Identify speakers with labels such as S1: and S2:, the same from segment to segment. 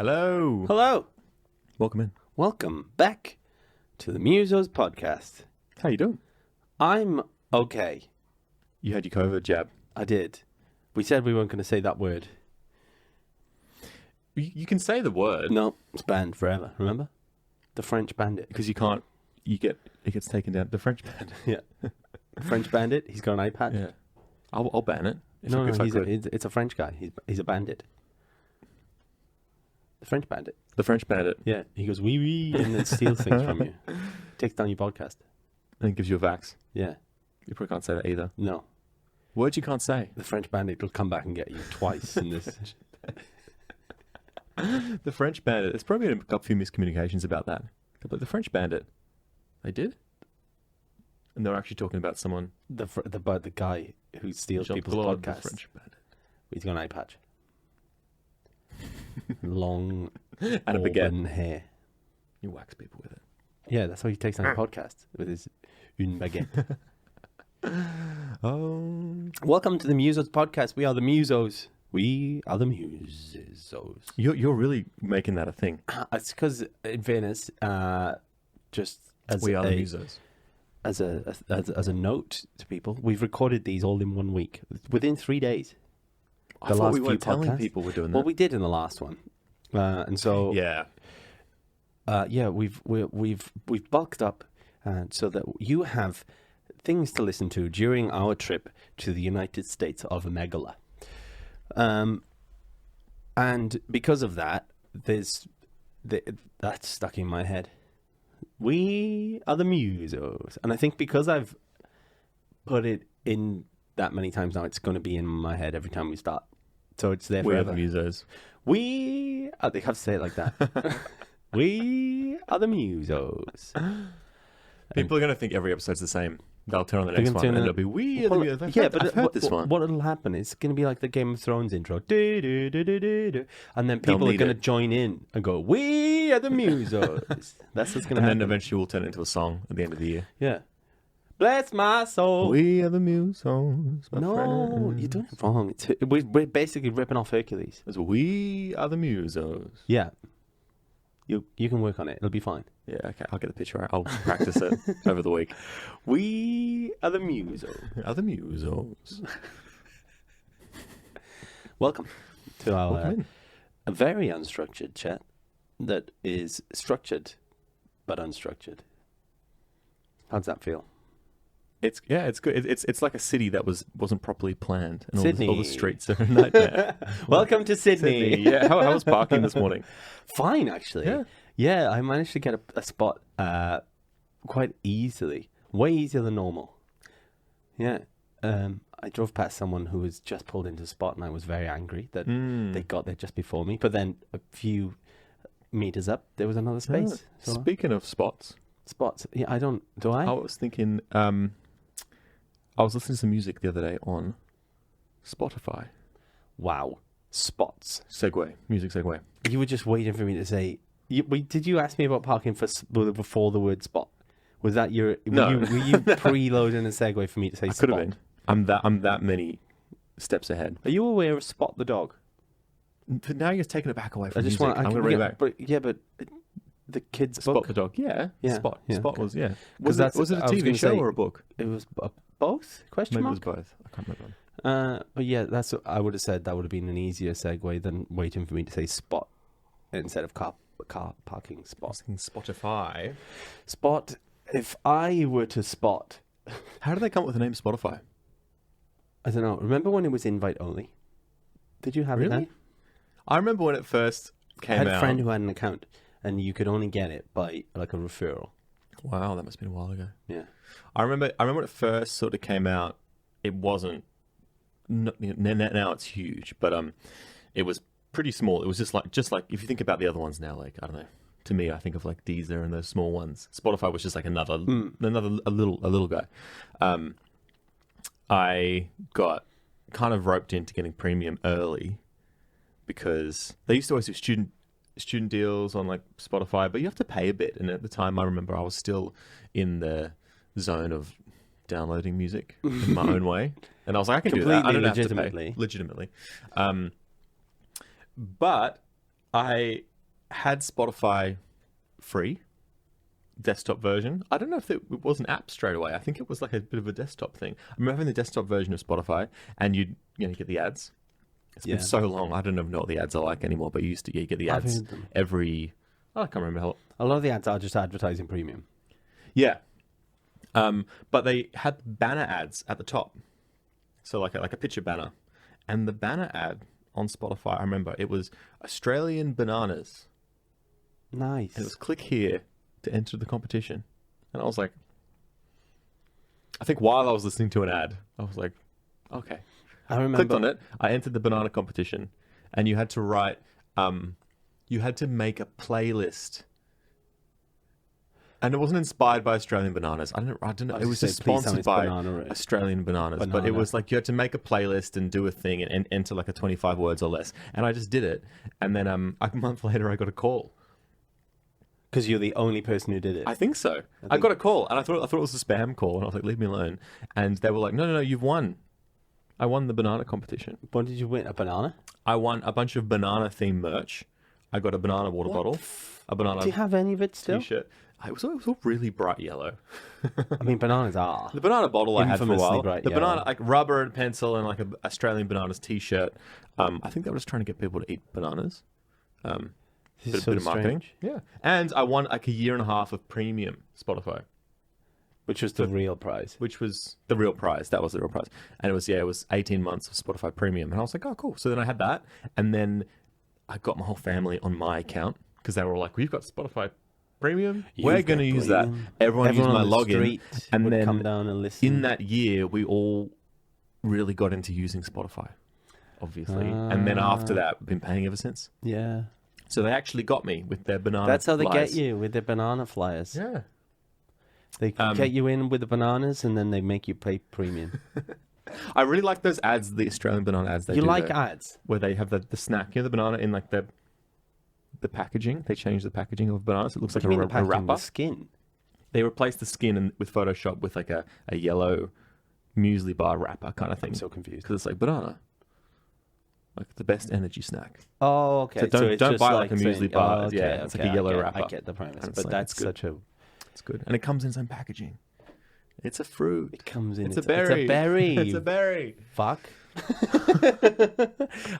S1: Hello.
S2: Hello.
S1: Welcome in.
S2: Welcome back to the Musos podcast.
S1: How you doing?
S2: I'm okay.
S1: You had your COVID jab.
S2: I did. We said we weren't going to say that word.
S1: You can say the word.
S2: No, it's banned forever, remember? The French banned it.
S1: Because you can't, it gets taken down. The French banned it.
S2: Yeah. French bandit, he's got an iPad.
S1: Yeah. I'll ban it.
S2: No, it's a French guy. He's a bandit. The French bandit.
S1: The French bandit.
S2: Yeah. He goes, wee wee, and then steals things from you. Takes down your podcast.
S1: And gives you a vax.
S2: Yeah.
S1: You probably can't say that either.
S2: No.
S1: Words you can't say.
S2: The French bandit will come back and get you twice in this.
S1: The French bandit. There's probably been a few miscommunications about that. But the French bandit, they did? And they're actually talking about someone.
S2: The guy who steals people's podcasts.
S1: French bandit.
S2: He's got an eye patch. Long
S1: And a baguette.
S2: auburn hair.
S1: You wax people with it.
S2: Yeah, that's how he takes on a podcast with his une baguette.
S1: Oh.
S2: Welcome to the Musos podcast. We are the Musos. We are the Musos.
S1: You're really making that a thing.
S2: It's because, in fairness, just as
S1: We are the Musos.
S2: as a note to people, we've recorded these all in 1 week, within 3 days.
S1: I thought we weren't telling people we're doing that.
S2: Well, we did in the last one, and so
S1: Yeah.
S2: We've bulked up so that you have things to listen to during our trip to the United States of Megala. And because of that, that's stuck in my head. We are the Musos, and I think because I've put it in that many times now, it's going to be in my head every time we start. So it's there
S1: We are
S2: forever.
S1: the Musos.
S2: They have to say it like that. We are the Musos.
S1: People are going to think every episode's the same. They'll turn on the
S2: They're
S1: next
S2: gonna
S1: one
S2: turn
S1: and
S2: on-
S1: it'll be We are the
S2: Well,
S1: Musos.
S2: yeah,
S1: I've heard this one.
S2: What'll happen is it's going to be like the Game of Thrones intro. Do, do, do, do, do, do. And then people are
S1: need
S2: going to
S1: it.
S2: join in and go, we are the Musos. That's what's going to
S1: And
S2: happen.
S1: then eventually we'll turn it into a song at the end of the year.
S2: Yeah. Bless my soul.
S1: We are the Musos. my
S2: No,
S1: friends.
S2: you're doing it wrong. We're basically ripping off Hercules.
S1: It's We are the Musos.
S2: Yeah. You can work on it. It'll be fine.
S1: Yeah, okay. I'll get the picture right. I'll practice it over the week.
S2: We are the Musos.
S1: Are the Musos.
S2: Welcome to our
S1: Welcome in.
S2: a very unstructured chat that is structured but unstructured. How's that feel?
S1: It's good. It's like a city that wasn't properly planned, and
S2: Sydney.
S1: all the streets are a nightmare.
S2: Welcome to Sydney.
S1: Yeah, how was parking this morning?
S2: Fine, actually. Yeah, I managed to get a spot quite easily. Way easier than normal. Yeah. I drove past someone who was just pulled into a spot, and I was very angry that they got there just before me. But then a few meters up, there was another space. So
S1: Speaking of spots,
S2: spots. Yeah, do I?
S1: I was thinking. I was listening to some music the other day on Spotify.
S2: Wow. Spots.
S1: Music segue.
S2: You were just waiting for me to say. Did you ask me about parking before the word spot? Was that your?
S1: No.
S2: Were you preloading a segue for me to say
S1: I
S2: spot?
S1: could have been. I'm that many steps ahead.
S2: Are you aware of Spot the dog?
S1: But now you're taking it back away from
S2: I just
S1: music.
S2: want.
S1: I'm going to bring it back.
S2: But the kid's
S1: Spot
S2: book.
S1: the dog. Yeah.
S2: Yeah,
S1: Spot.
S2: yeah,
S1: Spot
S2: okay.
S1: was, yeah.
S2: 'Cause
S1: Was it a
S2: I was
S1: TV
S2: gonna
S1: show
S2: say-
S1: or a book?
S2: It was both? Question
S1: Maybe
S2: mark.
S1: it was both. I can't remember.
S2: But yeah, that's what I would have said. That would have been an easier segue than waiting for me to say spot instead of car parking spot.
S1: Spotify.
S2: Spot. If I were to spot,
S1: How did they come up with the name Spotify?
S2: I don't know. Remember when it was invite only? Did you have it
S1: Really?
S2: then?
S1: I remember when it first
S2: I
S1: came
S2: had
S1: out.
S2: a friend who had an account, and you could only get it by like a referral.
S1: Wow, that must have been a while ago.
S2: Yeah.
S1: I remember when it first sort of came out, it wasn't. Now it's huge, but it was pretty small. It was just like if you think about the other ones now, like I don't know. To me, I think of like Deezer and those small ones. Spotify was just like another a little guy. I got kind of roped into getting premium early because they used to always do student deals on like Spotify, but you have to pay a bit. And at the time, I remember I was still in the zone of downloading music in my own way, and I was like, I can do that. I don't have to pay legitimately. But I had Spotify free desktop version. I don't know if it was an app straight away. I think it was like a bit of a desktop thing. I remember having the desktop version of Spotify, and you get the ads. It's been so long. I don't even know what the ads are like anymore. But you used to get the ads every. I can't remember how.
S2: A lot of the ads are just advertising premium.
S1: Yeah. But they had banner ads at the top, so like a picture banner, and the banner ad on Spotify. I remember it was Australian bananas.
S2: Nice.
S1: And it was click here to enter the competition, and I was like, I think while I was listening to an ad, I was like, okay.
S2: I remember.
S1: Clicked on it. I entered the banana competition, and you had to write. You had to make a playlist. And it wasn't inspired by Australian bananas. I don't know. It was just sponsored by Australian bananas. But it was like you had to make a playlist and do a thing and enter like a 25 words or less. And I just did it. And then a month later, I got a call.
S2: Because you're the only person who did it.
S1: I think so. I got a call, and I thought it was a spam call, and I was like, "Leave me alone." And they were like, "No, you've won. I won the banana competition."
S2: What did you win? A banana?
S1: I won a bunch of banana themed merch. I got a banana water bottle, a banana.
S2: Do you have any of it still?
S1: T-shirt. It was all really bright yellow.
S2: I mean, bananas are.
S1: The banana bottle I had for a while.
S2: Bright
S1: the
S2: yellow.
S1: Banana, like rubber and pencil, and like an Australian bananas T-shirt. I think they were just trying to get people to eat bananas. Bit of marketing. Yeah. And I won like a year and a half of premium Spotify.
S2: Which was the real prize.
S1: Which was the real prize. That was the real prize. And it was 18 months of Spotify premium. And I was like, oh, cool. So then I had that. And then I got my whole family on my account because they were all like, we've got Spotify premium. We're going to use that. Everyone used my login. And then
S2: come down and listen.
S1: In that year, we all really got into using Spotify, obviously. And then after that, we've been paying ever since.
S2: Yeah.
S1: So they actually got me with their banana
S2: That's how they
S1: flyers.
S2: get you, with their banana flyers.
S1: Yeah.
S2: They get you in with the bananas, and then they make you pay premium.
S1: I really like those ads, the Australian banana ads.
S2: You like ads?
S1: Where they have the snack, the banana in like the packaging. They change the packaging of bananas. It looks like a wrapper.
S2: The skin.
S1: They replace the skin with Photoshop with like a yellow muesli bar wrapper kind of thing.
S2: I'm so confused.
S1: Because it's like banana. Like the best energy snack.
S2: Oh, okay.
S1: So don't buy like a muesli bar.
S2: Okay,
S1: yeah, it's like a yellow wrapper.
S2: I get the premise,
S1: but
S2: like,
S1: that's
S2: such a...
S1: It's good. And it comes in its own packaging. It's a fruit.
S2: It comes in...
S1: It's a berry.
S2: It's a berry.
S1: It's a berry.
S2: Fuck.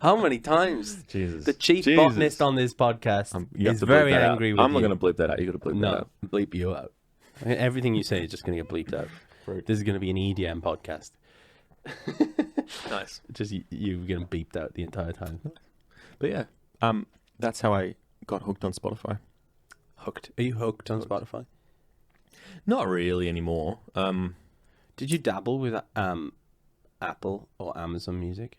S2: How many times?
S1: Jesus.
S2: The chief botanist on this podcast is very angry with you.
S1: I'm not going to bleep that out. You got to bleep that out.
S2: No, bleep you out. Everything you say is just going to get bleeped out.
S1: Fruit.
S2: This is going to be an EDM podcast.
S1: Nice.
S2: Just you getting beeped out the entire time.
S1: But yeah, that's how I got hooked on Spotify.
S2: Hooked? Are you hooked on Spotify?
S1: Not really anymore.
S2: Did you dabble with Apple or Amazon Music,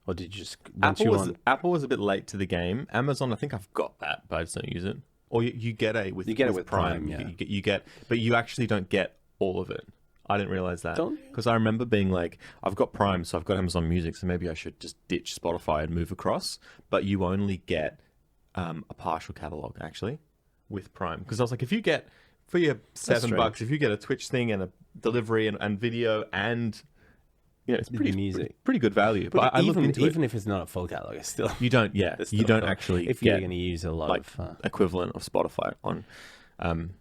S2: or did you just
S1: Apple was a bit late to the game. Amazon, I think I've got that, but I just don't use it. Or you get it with Prime.
S2: Yeah.
S1: You get, but you actually don't get all of it. I didn't realize that because I remember being like, I've got Prime, so I've got Amazon Music, so maybe I should just ditch Spotify and move across. But you only get a partial catalog actually with Prime, because I was like, if you get for your $7, if you get a Twitch thing and a delivery and video and it's pretty good value. But I looked into
S2: even if it's not a full catalog, it's still
S1: you don't actually
S2: if you're going to use a lot of
S1: equivalent of Spotify on.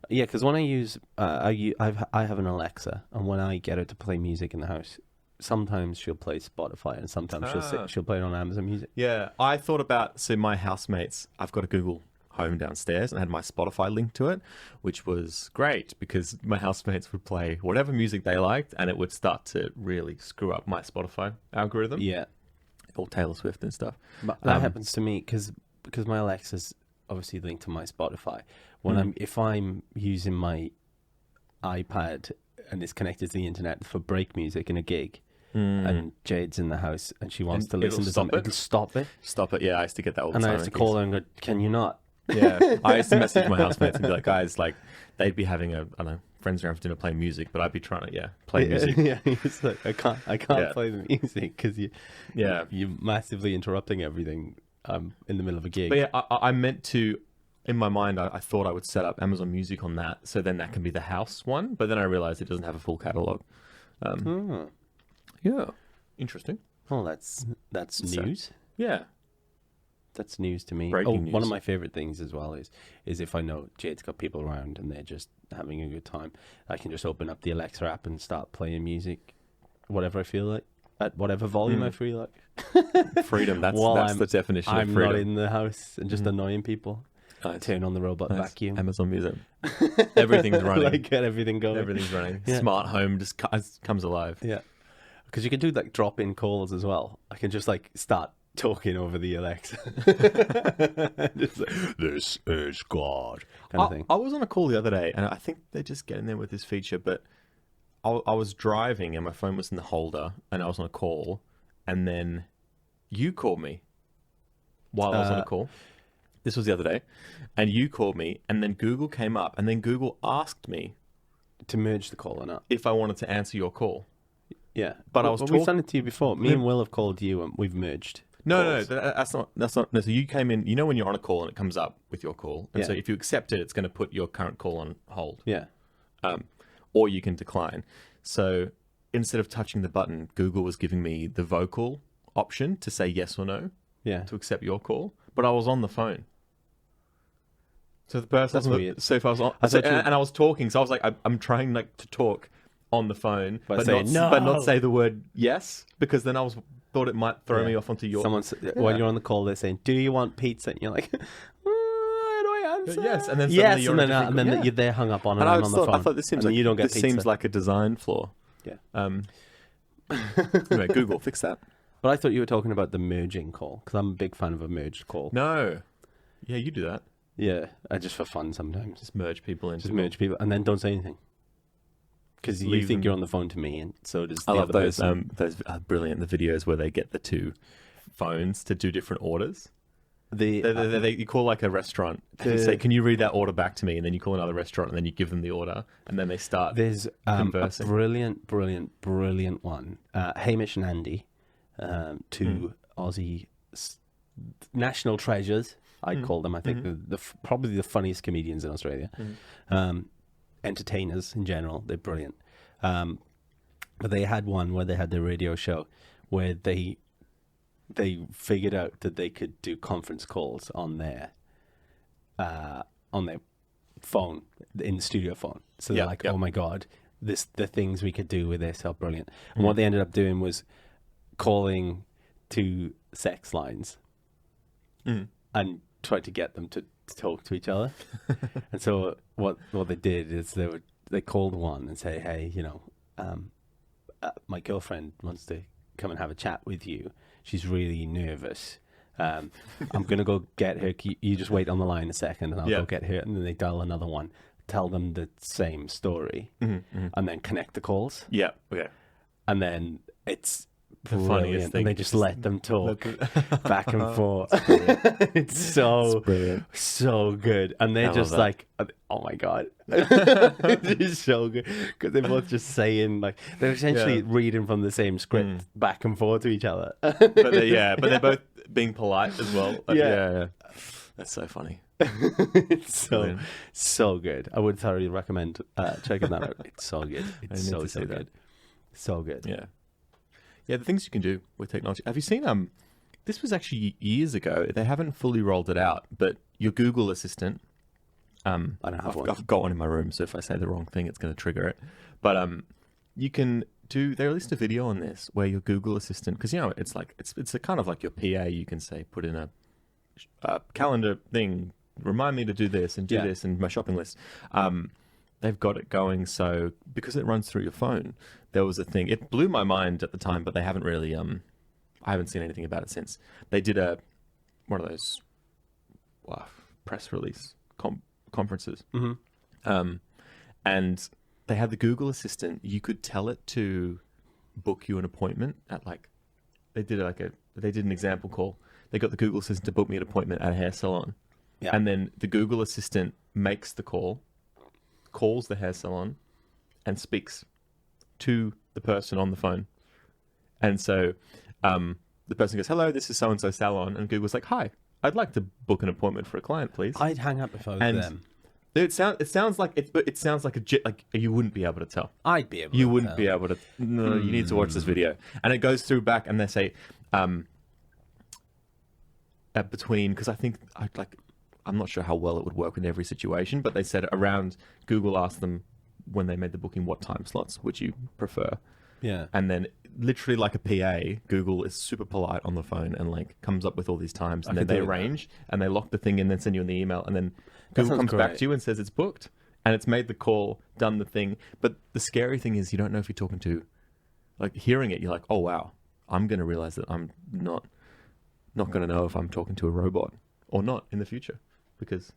S2: Yeah, because when I use, I have an Alexa, and when I get her to play music in the house, sometimes she'll play Spotify, and sometimes she'll play it on Amazon Music.
S1: Yeah, I thought about my housemates. I've got a Google Home downstairs, and I had my Spotify linked to it, which was great because my housemates would play whatever music they liked, and it would start to really screw up my Spotify algorithm.
S2: Yeah,
S1: all Taylor Swift and stuff.
S2: But that happens to me because my Alexa's obviously linked to my Spotify. When if I'm using my iPad and it's connected to the internet for break music in a gig, and Jade's in the house and she wants to listen to something, it'll stop it.
S1: Stop it. Yeah, I used to get that all the time.
S2: And I have to call her and go, "Can you not?"
S1: Yeah, I used to message my housemates and be like, "Guys, like they'd be having friends around for dinner playing music, but I'd be trying to play music."
S2: Yeah, it's like I can't play the music because you're massively interrupting everything. In the middle of a gig.
S1: But yeah, I meant to, in my mind, I thought I would set up Amazon Music on that, so then that can be the house one. But then I realized it doesn't have a full catalog. Yeah, interesting.
S2: Well, that's news.
S1: Yeah,
S2: that's news to me.
S1: Breaking
S2: One
S1: news.
S2: of my favorite things as well is if I know Jade's got people around and they're just having a good time, I can just open up the Alexa app and start playing music, whatever I feel like, at whatever volume I feel like.
S1: Freedom. That's
S2: While
S1: the definition
S2: I'm
S1: of freedom.
S2: not in the house and just annoying people.
S1: Nice.
S2: Turn on the robot vacuum.
S1: Amazon Music. Everything's running.
S2: Like, get everything going.
S1: Everything's running.
S2: Yeah.
S1: Smart home just comes alive.
S2: Yeah. Because you can do like drop-in calls as well. I can just like start talking over the Alexa. Just like, this is God. Kind of thing.
S1: I was on a call the other day, and I think they're just getting there with this feature, but I was driving and my phone was in the holder, and I was on a call, and then you called me while I was on a call. This was the other day, and you called me, and then Google came up, and then Google asked me
S2: To merge the call or not.
S1: if I wanted to answer your call.
S2: Yeah.
S1: But I was
S2: we've done it to you before. Me and Will have called you and we've merged.
S1: No,
S2: calls.
S1: that's not. No, so you came in. You know when you're on a call and it comes up with your call, and
S2: Yeah.
S1: so if you accept it, it's going to put your current call on hold.
S2: Yeah.
S1: Or you can decline. So instead of touching the button, Google was giving me the vocal option to say yes or no
S2: Yeah.
S1: to accept your call, but I was on the phone. So the person,
S2: That's weird.
S1: so if I was on,
S2: I
S1: so,
S2: thought you-
S1: and I was talking, so I was like, I'm trying like to talk on the phone, but
S2: saying
S1: not,
S2: no.
S1: but not say the word yes, because then I thought it might throw me off onto your.
S2: When you're on the call, they're saying, "Do you want pizza?" And you're like, "How do I answer?"
S1: Yes, and then suddenly
S2: yes,
S1: you're
S2: and
S1: a
S2: then,
S1: different- yeah.
S2: you're there hung up on
S1: And
S2: and
S1: I
S2: on the phone.
S1: I thought this seems
S2: and
S1: like
S2: you don't get
S1: this
S2: pizza.
S1: seems like a design flaw.
S2: Yeah.
S1: Anyway, Google, fix that.
S2: But I thought you were talking about the merging call because I'm a big fan of a merged call.
S1: No, yeah, you do that.
S2: Yeah, just for fun sometimes.
S1: Just merge people into.
S2: Just merge people and then don't say anything because you
S1: leave
S2: think
S1: them-
S2: you're on the phone to me, and so does the
S1: I love
S2: other
S1: those.
S2: person.
S1: Those are brilliant. The videos where they get the two phones to do different orders. You call like a restaurant and you say, "Can you read that order back to me?" And then you call another restaurant and then you give them the order and then they start.
S2: There's a
S1: conversing.
S2: brilliant one. Hamish and Andy, two Aussie national treasures. I call them. I think probably the funniest comedians in Australia. Entertainers in general. They're brilliant. But they had one where they had their radio show where they figured out that they could do conference calls on their phone, in the studio phone. So they're like, "Oh my God, the things we could do with this are brilliant." And what they ended up doing was calling to sex lines and tried to get them to talk to each other. And so what they did is they called one and say, "Hey, my girlfriend wants to come and have a chat with you. She's really nervous. I'm going to go get her. You just wait on the line a second and I'll go get her." And then they dial another one, tell them the same story, and then connect the calls.
S1: Yeah. Okay.
S2: And then it's
S1: The funniest
S2: brilliant.
S1: thing.
S2: And they just let them talk back and forth. It's
S1: brilliant.
S2: so good. And they're
S1: love
S2: just
S1: that.
S2: like, "Oh my God." It's so good. Because they're both just saying, like, they're essentially reading from the same script back and forth to each other.
S1: But they're both being polite as well. Yeah. That's so funny.
S2: It's
S1: Brilliant.
S2: so good. I would thoroughly recommend checking that out. It's so good.
S1: I
S2: It's
S1: need
S2: so
S1: to see that.
S2: good. So good.
S1: Yeah. Yeah, the things you can do with technology. Have you seen this was actually years ago. They haven't fully rolled it out, but your Google Assistant,
S2: I don't have one.
S1: I've got one in my room, so if I say the wrong thing, it's going to trigger it. But you can do. They released a video on this where your Google Assistant, because it's like it's a kind of like your PA. You can say, put in a calendar thing, remind me to do this and do this, and my shopping list. They've got it going, so because it runs through your phone, there was a thing. It blew my mind at the time, but they haven't really. I haven't seen anything about it since. They did one of those press release conferences, and they had the Google Assistant. You could tell it to book you an appointment at they did an example call. They got the Google Assistant to book me an appointment at a hair salon, and then the Google Assistant makes the call, calls the hair salon, and speaks to the person on the phone. And so the person goes, "Hello, this is so-and-so salon." And Google's like, "Hi, I'd like to book an appointment for a client, please."
S2: I'd hang up if I was them.
S1: It sounds like you wouldn't be able to tell.
S2: I'd be able
S1: You
S2: to
S1: wouldn't
S2: tell.
S1: be able to. No, you need to watch this video. And it goes through back and they say, between, because I think I'm not sure how well it would work in every situation, but they said around Google asked them when they made the booking what time slots would you prefer.
S2: Yeah.
S1: And then literally like a PA, Google is super polite on the phone and like comes up with all these times, and then they arrange and they lock the thing in, then send you an email, and then Google comes back to you and says it's booked, and it's made the call, done the thing. But the scary thing is you don't know if you're talking to, like, hearing it, you're like, oh wow, I'm going to realize that I'm not going to know if I'm talking to a robot or not in the future, because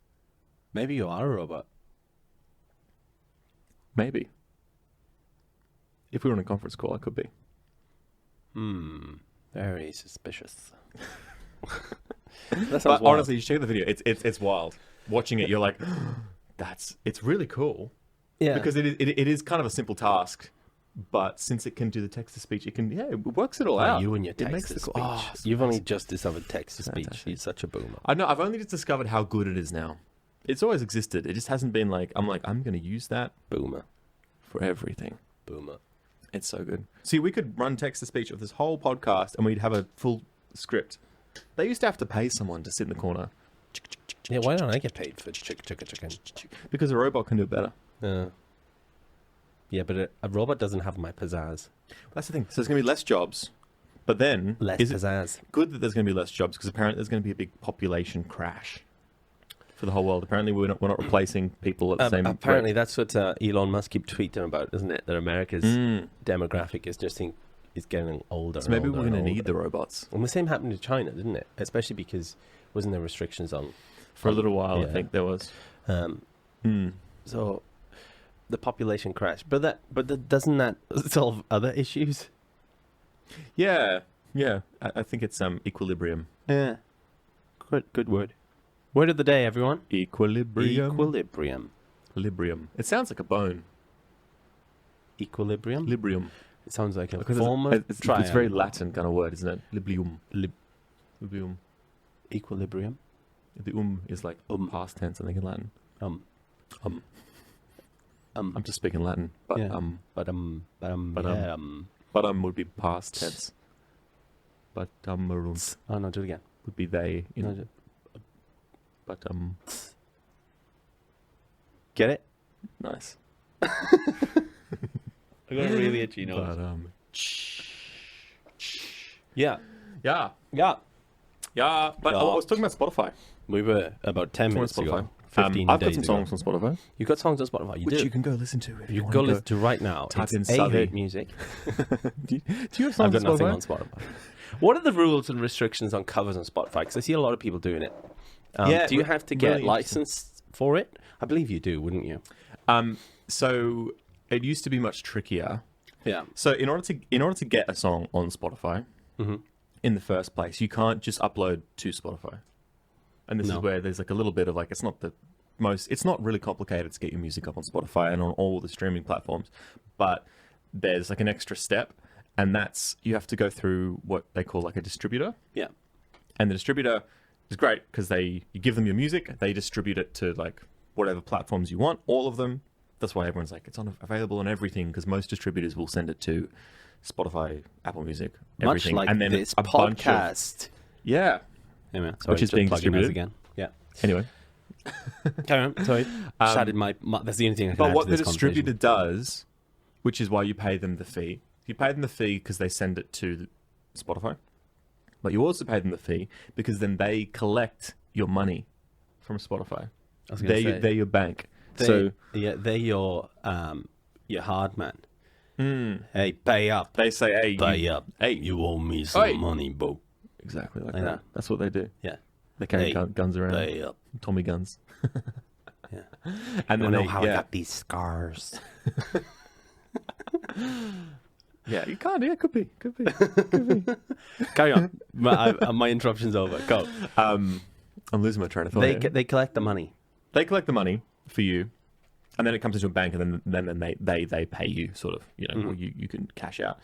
S2: maybe you are a robot.
S1: Maybe. If we were on a conference call, I could be.
S2: Very suspicious.
S1: But honestly, you check the video. It's wild. Watching it, you're like, it's really cool.
S2: Yeah.
S1: Because it is kind of a simple task, but since it can do the text to speech, it works it all out.
S2: You and your text to speech. You've only just discovered text to speech. You're such a boomer.
S1: I know. I've only just discovered how good it is now. It's always existed. It just hasn't been I'm going to use that
S2: Boomer
S1: for everything.
S2: Boomer.
S1: It's so good. See, we could run text to speech of this whole podcast and we'd have a full script. They used to have to pay someone to sit in the corner.
S2: Yeah, why don't I get paid for chicken?
S1: Because a robot can do it better.
S2: Yeah, but a robot doesn't have my pizzazz.
S1: That's the thing. So there's going to be less jobs, but then
S2: Less pizzazz.
S1: Good that there's going to be less jobs, because apparently there's going to be a big population crash for the whole world. Apparently we're not replacing people at the same rate.
S2: Apparently that's what Elon Musk keeps tweeting about, isn't it? That America's demographic is getting older.
S1: So maybe we're going to need
S2: the
S1: the robots.
S2: And the same happened to China, didn't it? Especially because wasn't there restrictions on
S1: for a little while? I think there was.
S2: So the population crash, but doesn't that solve other issues?
S1: Yeah. I think it's equilibrium.
S2: Yeah, good word. Word of the day, everyone.
S1: Equilibrium. It sounds like a bone.
S2: Equilibrium.
S1: Librium.
S2: It sounds like a
S1: Because
S2: form of
S1: it's very Latin kind of word, isn't it? Librium. Librium.
S2: Equilibrium.
S1: The is like past tense, I think, in Latin. I'm just speaking Latin, but
S2: yeah.
S1: would be past tense. But
S2: Oh no, do it again.
S1: would be they. But
S2: Get it?
S1: nice.
S2: I got a really itchy nose.
S1: But
S2: Yeah.
S1: But I was talking about Spotify.
S2: We were about 10 minutes ago. 15
S1: I've
S2: days
S1: got some
S2: ago.
S1: songs on Spotify.
S2: You've got songs on Spotify.
S1: Which you can go listen to if you want
S2: go
S1: to
S2: listen to right now.
S1: type
S2: It's
S1: in Savvy.
S2: A-Hurt Music.
S1: do you have songs
S2: I've got
S1: on
S2: nothing
S1: Spotify?
S2: on Spotify. What are the rules and restrictions on covers on Spotify? Because I see a lot of people doing it. Do you have to get
S1: really
S2: licensed for it? I believe you do, wouldn't you?
S1: So it used to be much trickier.
S2: Yeah.
S1: So in order to get a song on Spotify in the first place, you can't just upload to Spotify. And this is where there's like a little bit of like, it's not really complicated to get your music up on Spotify and on all the streaming platforms, but there's like an extra step, and that's you have to go through what they call like a distributor.
S2: Yeah.
S1: And the distributor is great because you give them your music, they distribute it to like whatever platforms you want, all of them. That's why everyone's like, it's available on everything, because most distributors will send it to Spotify, Apple Music, everything.
S2: Much like
S1: and then
S2: this
S1: a bunch
S2: podcast.
S1: Yeah.
S2: Anyway, sorry,
S1: Which is being distributed
S2: again. Yeah.
S1: Anyway.
S2: Carry on. Sorry. Decided that's the only thing I can
S1: But
S2: add
S1: what
S2: to
S1: the
S2: this
S1: distributor does, which is why you pay them the fee, you pay them the fee because they send it to Spotify, but you also pay them the fee because then they collect your money from Spotify. They're your bank.
S2: They're your hard man. Hey, pay up.
S1: They say, hey,
S2: pay up.
S1: Hey,
S2: you owe me some money, bro.
S1: Exactly like that. That's what they do.
S2: Yeah.
S1: They carry guns around.
S2: Pay up.
S1: Tommy guns.
S2: Yeah.
S1: And then
S2: I know how I got these scars.
S1: Yeah, you can't. Yeah, could be.
S2: Carry on. My interruption's over. Go.
S1: I'm losing my train of thought.
S2: They collect the money.
S1: They collect the money for you, and then it comes into a bank, and then they pay you, sort of. Or you can cash out.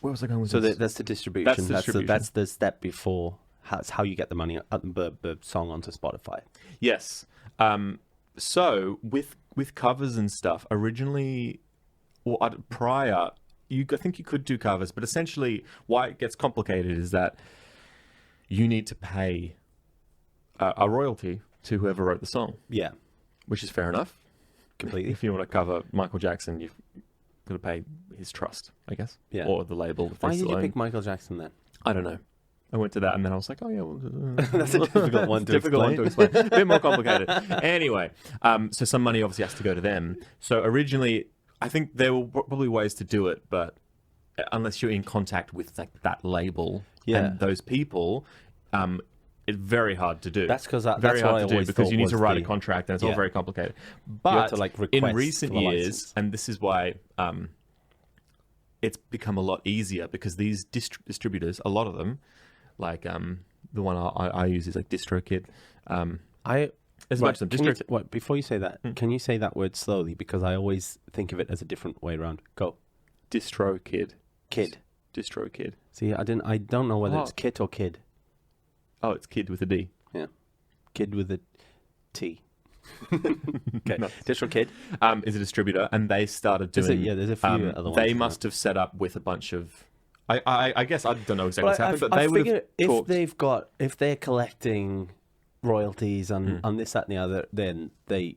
S1: Where was I going with this?
S2: So that's the distribution. That's the step before. That's how you get the money, the song onto Spotify.
S1: Yes. So with covers and stuff, originally, or prior, I think you could do covers, but essentially, why it gets complicated is that you need to pay a royalty to whoever wrote the song,
S2: Yeah,
S1: which is fair enough.
S2: completely.
S1: If you want to cover Michael Jackson, you've got to pay his trust, I guess,
S2: Yeah.
S1: or the label. If
S2: Why
S1: they
S2: did
S1: still
S2: you
S1: own.
S2: pick Michael Jackson then?
S1: I don't know. I went to that and then I was like, oh yeah, well,
S2: That's a difficult one to
S1: difficult one to explain. A bit more complicated. Anyway, so some money obviously has to go to them. So originally, I think there were probably ways to do it, but unless you're in contact with like that label and those people, it's very hard to do.
S2: That's because
S1: very
S2: hard
S1: to do because you need to write a contract and it's all
S2: Yeah.
S1: very complicated.
S2: You
S1: But
S2: have to, like, request
S1: in recent
S2: for the
S1: years,
S2: license.
S1: and this is why it's become a lot easier because these distributors, a lot of them, like the one I use is like DistroKid. There's a bunch of them.
S2: Before you say that, can you say that word slowly? Because I always think of it as a different way around. Go.
S1: DistroKid.
S2: Kid.
S1: DistroKid.
S2: See, I don't know whether it's kit or kid.
S1: Oh, it's kid with a D.
S2: Yeah. Kid with a T. Okay.
S1: No.
S2: DistroKid.
S1: Is a distributor, and they started doing.
S2: There's a few other ones.
S1: They must have set up with a bunch of. I guess I don't know exactly what's happened, but
S2: I
S1: they would
S2: figure
S1: have
S2: if they're collecting royalties on this, that, and the other, then they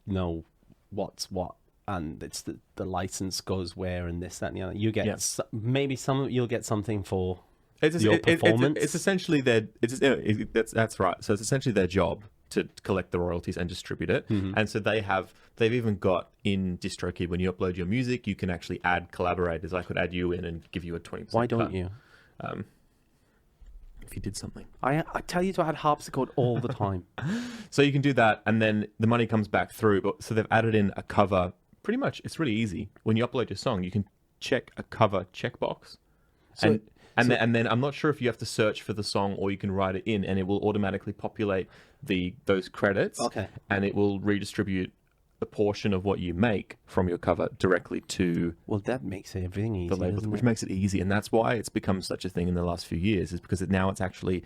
S2: know what's what, and it's the license goes where, and this, that, and the other. You get maybe you'll get something for your performance.
S1: It's essentially that's right. So it's essentially their job to collect the royalties and distribute it. And so they've even got in DistroKid, when you upload your music, you can actually add collaborators. I could add you in and give you a 20%.
S2: Why don't you?
S1: If you did something.
S2: I tell you to add harpsichord all the time.
S1: So you can do that, and then the money comes back through. But so they've added in a cover. Pretty much, it's really easy. When you upload your song, you can check a cover checkbox. And then I'm not sure if you have to search for the song or you can write it in, and it will automatically populate those credits.
S2: Okay.
S1: And it will redistribute a portion of what you make from your cover directly to
S2: Well, that makes everything easy,
S1: the label,
S2: doesn't
S1: which
S2: it?
S1: makes it easy. And that's why it's become such a thing in the last few years, is because now it's actually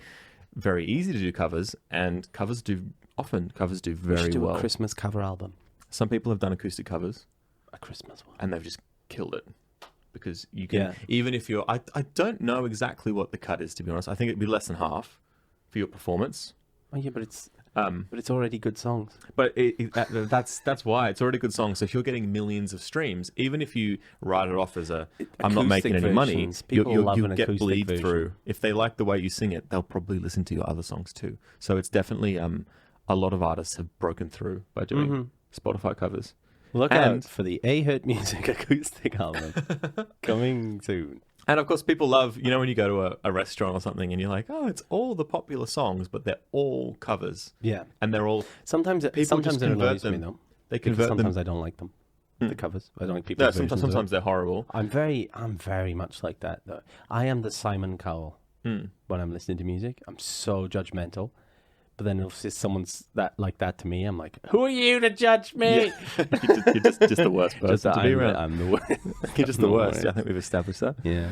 S1: very easy to do covers, and covers do
S2: We
S1: very
S2: should do
S1: well.
S2: a Christmas cover album.
S1: Some people have done acoustic covers,
S2: A Christmas one.
S1: and they've just killed it. Because you can, even if you're, I don't know exactly what the cut is, to be honest. I think it'd be less than half for your performance.
S2: Oh yeah, but it's already good songs.
S1: But that's why it's already a good song. So if you're getting millions of streams, even if you write it off as I'm not making any money, you'll get bleed through. If they like the way you sing it, they'll probably listen to your other songs too. So it's definitely a lot of artists have broken through by doing Spotify covers.
S2: Look out for the A Hurt Music acoustic album coming soon.
S1: And of course, people love, when you go to a restaurant or something and you're like, oh, it's all the popular songs, but they're all covers.
S2: Yeah.
S1: And they're all.
S2: Sometimes it annoys me, though.
S1: They convert
S2: sometimes I don't like them. The covers. I don't like people's versions of it.
S1: Sometimes they're horrible.
S2: I'm very much like that, though. I am the Simon Cowell when I'm listening to music. I'm so judgmental. But then if someone's like that to me, I'm like, who are you to judge me?
S1: Yeah. you're just the worst person to be around.
S2: I'm the worst.
S1: You're just the worst. I think we've established that.
S2: Yeah.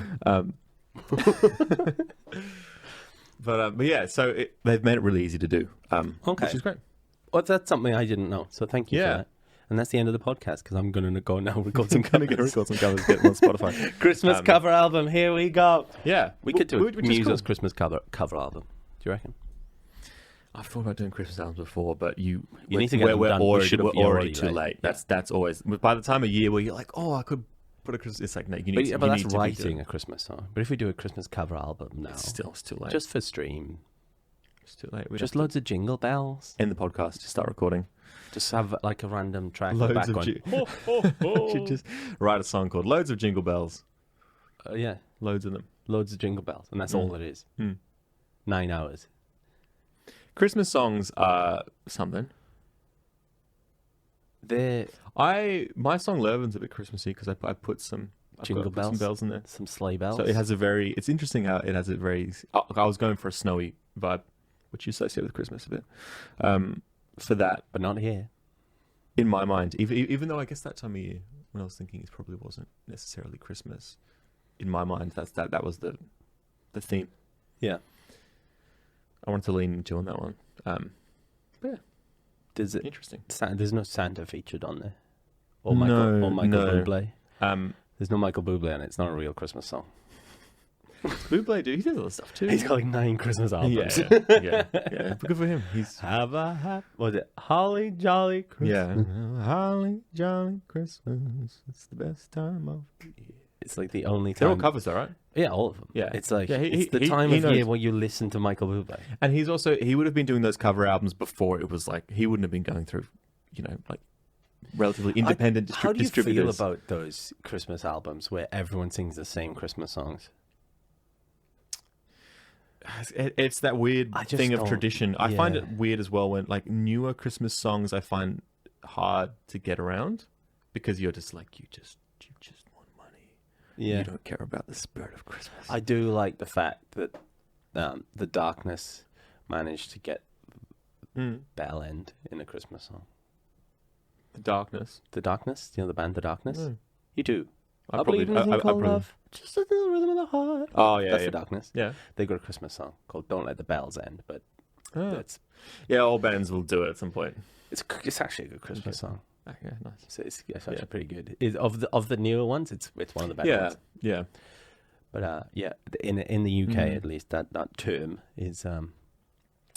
S1: But yeah, so they've made it really easy to do,
S2: Okay.
S1: which is great.
S2: Well, that's something I didn't know. So thank you for that. And that's the end of the podcast because I'm going to go now record some covers.
S1: Record some covers, get them on Spotify.
S2: Christmas cover album. Here we go.
S1: Yeah.
S2: We could do a
S1: which is
S2: Musos
S1: cool.
S2: Christmas cover album. Do you reckon?
S1: I've thought about doing Christmas albums before, but
S2: You need to get them
S1: we're
S2: done.
S1: already,
S2: We're
S1: already too
S2: late.
S1: late. That's always. By the time of year where you're like, oh, I could put a Christmas. It's like, no, you need to.
S2: But that's
S1: need to
S2: writing a Christmas song. But if we do a Christmas cover album now,
S1: it's too late.
S2: just for stream,
S1: It's too late.
S2: just loads of jingle bells.
S1: End the podcast. Just start recording.
S2: Just have like a random track in the
S1: Loads of
S2: background.
S1: should just write a song called "Loads of Jingle Bells."
S2: Yeah,
S1: Loads of them.
S2: loads of jingle bells, and that's all it is. 9 hours.
S1: Christmas songs are something. My song Lurven's a bit Christmassy because I put some
S2: Jingle bells?
S1: some bells in there.
S2: Some sleigh bells.
S1: So it has it's interesting how it has a very. I was going for a snowy vibe, which you associate with Christmas a bit. For that,
S2: but not here.
S1: in my mind, even though I guess that time of year when I was thinking it probably wasn't necessarily Christmas. In my mind, that was the theme.
S2: Yeah.
S1: I wanted to lean into on that one. But yeah,
S2: Does it?
S1: interesting.
S2: There's no Santa featured on there, or Michael
S1: No.
S2: Bublé.
S1: Um,
S2: There's no Michael Bublé on it. It's not a real Christmas song.
S1: Bublé, dude, he does other stuff too.
S2: He's got like 9 Christmas albums.
S1: Yeah. But good for him. He's
S2: Was it Holly Jolly Christmas?
S1: Holly Jolly Christmas. It's the best time of the year.
S2: It's like the only time.
S1: They're all covers, though, right?
S2: Yeah, all of them.
S1: Yeah.
S2: It's like
S1: it's
S2: the time of year where you listen to Michael Bublé.
S1: And he would have been doing those cover albums before it was like, he wouldn't have been going through, like relatively independent distributors.
S2: How do you feel about those Christmas albums where everyone sings the same Christmas songs?
S1: It's that weird thing of tradition. I find it weird as well when like newer Christmas songs I find hard to get around because you're just like, you just want money. Yeah. You don't care about the spirit of Christmas.
S2: I do like the fact that The Darkness managed to get Bell End in a Christmas song.
S1: The Darkness?
S2: The Darkness? You know the band The Darkness? No. You do.
S1: I believe in a thing called love.
S2: Just a little rhythm of the heart.
S1: Oh, yeah.
S2: That's The Darkness.
S1: Yeah.
S2: They got a Christmas song called Don't Let the Bells End, but that's...
S1: Yeah, all bands will do it at some point.
S2: It's actually a good Christmas song.
S1: Okay, nice.
S2: So it's actually pretty good. Of the newer ones, it's one of the better ones.
S1: Yeah.
S2: But in the UK at least, that term is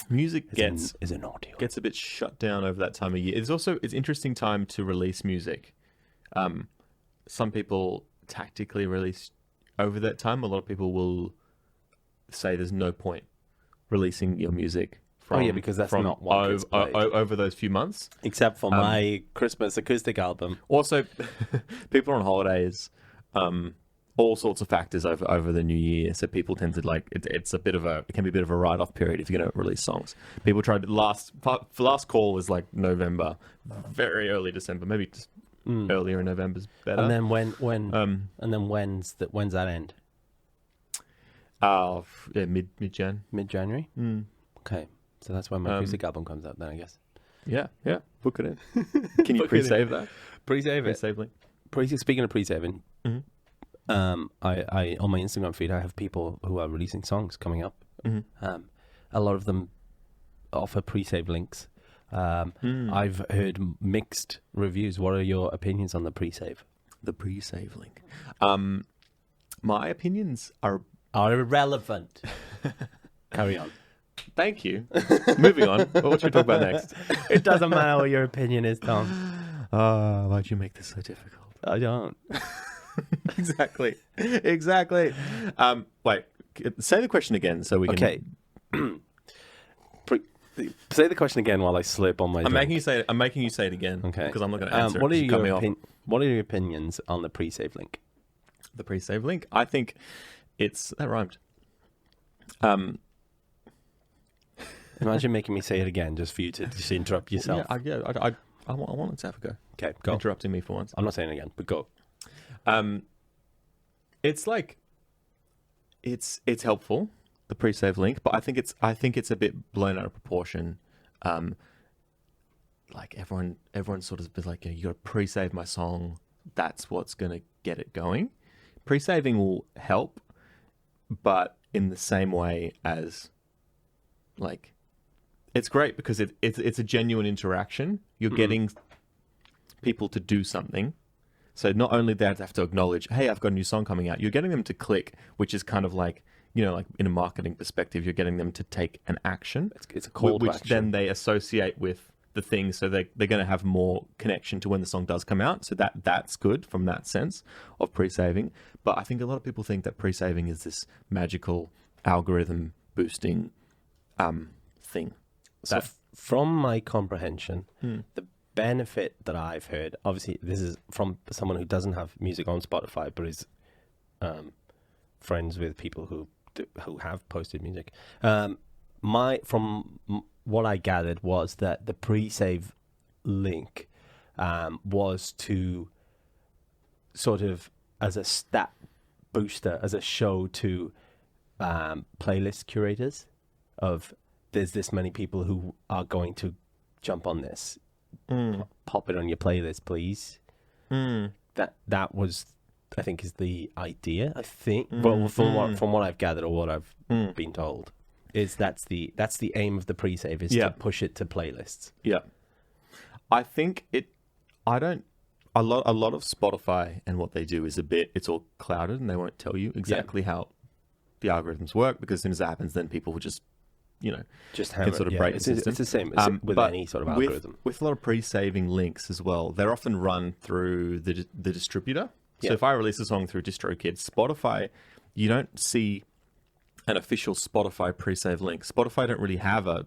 S1: music gets
S2: a naughty one.
S1: Gets a bit shut down over that time of year. It's interesting time to release music. Some people tactically release over that time. A lot of people will say there's no point releasing your music
S2: because that's not what gets played.
S1: Over those few months.
S2: Except for my Christmas acoustic album.
S1: Also, people are on holidays, all sorts of factors over the new year. So people tend to it can be a bit of a write-off period if you're going to release songs. People tried last call was like November, very early December, maybe just earlier in November's better.
S2: And then when's that end?
S1: Mid-Jan.
S2: Mid-January? Okay. So that's when my acoustic album comes out then, I guess.
S1: Yeah. Book it in. Can you pre-save that?
S2: Pre-save it.
S1: Pre-save link.
S2: Speaking of pre-saving, I on my Instagram feed, I have people who are releasing songs coming up. A lot of them offer pre-save links. I've heard mixed reviews. What are your opinions on the pre-save?
S1: The pre-save link. My opinions are
S2: irrelevant. Carry on.
S1: Thank you. Moving on. What should we talk about next?
S2: It doesn't matter what your opinion is, Tom.
S1: Why'd you make this so difficult?
S2: I don't.
S1: Exactly. Wait. Say the question again so we can...
S2: Okay. Say the question again while I slip on my
S1: I'm making you say it again. Okay. Because I'm not going to answer
S2: what are your opinions on the pre-save link?
S1: The pre-save link? I think that rhymed.
S2: Imagine making me say it again just for you to just interrupt yourself.
S1: I wanted to have a go.
S2: Okay, go.
S1: Interrupting me for once.
S2: I'm not saying it again, but go.
S1: It's like it's helpful, the pre-save link, but I think it's a bit blown out of proportion. Like everyone sort of be like, you got to pre-save my song. That's what's going to get it going. Pre-saving will help, but in the same way as like. It's great because it's a genuine interaction. You're getting people to do something. So not only they have to acknowledge, hey, I've got a new song coming out. You're getting them to click, which is kind of like, like in a marketing perspective, you're getting them to take an action.
S2: It's a call to action.
S1: Which then they associate with the thing. So they're going to have more connection to when the song does come out. So that's good from that sense of pre-saving. But I think a lot of people think that pre-saving is this magical algorithm boosting thing.
S2: So from my comprehension, the benefit that I've heard, obviously this is from someone who doesn't have music on Spotify, but is friends with people who have posted music. From what I gathered was that the pre-save link was to sort of as a stat booster, as a show to playlist curators of there's this many people who are going to jump on this. Pop it on your playlist, please. That was, I think, is the idea. I think, well, from what I've gathered or what I've been told, is that's the aim of the pre-save is to push it to playlists.
S1: Yeah, I think a lot of Spotify and what they do is it's all clouded and they won't tell you exactly how the algorithms work, because as soon as that happens, then people will just,
S2: Just
S1: can sort of break the system.
S2: It's the same as with
S1: but
S2: any sort of algorithm.
S1: With a lot of pre-saving links as well, they're often run through the distributor. So
S2: Yeah.
S1: if I release a song through DistroKid, Spotify, you don't see an official Spotify pre-save link. Spotify don't really have a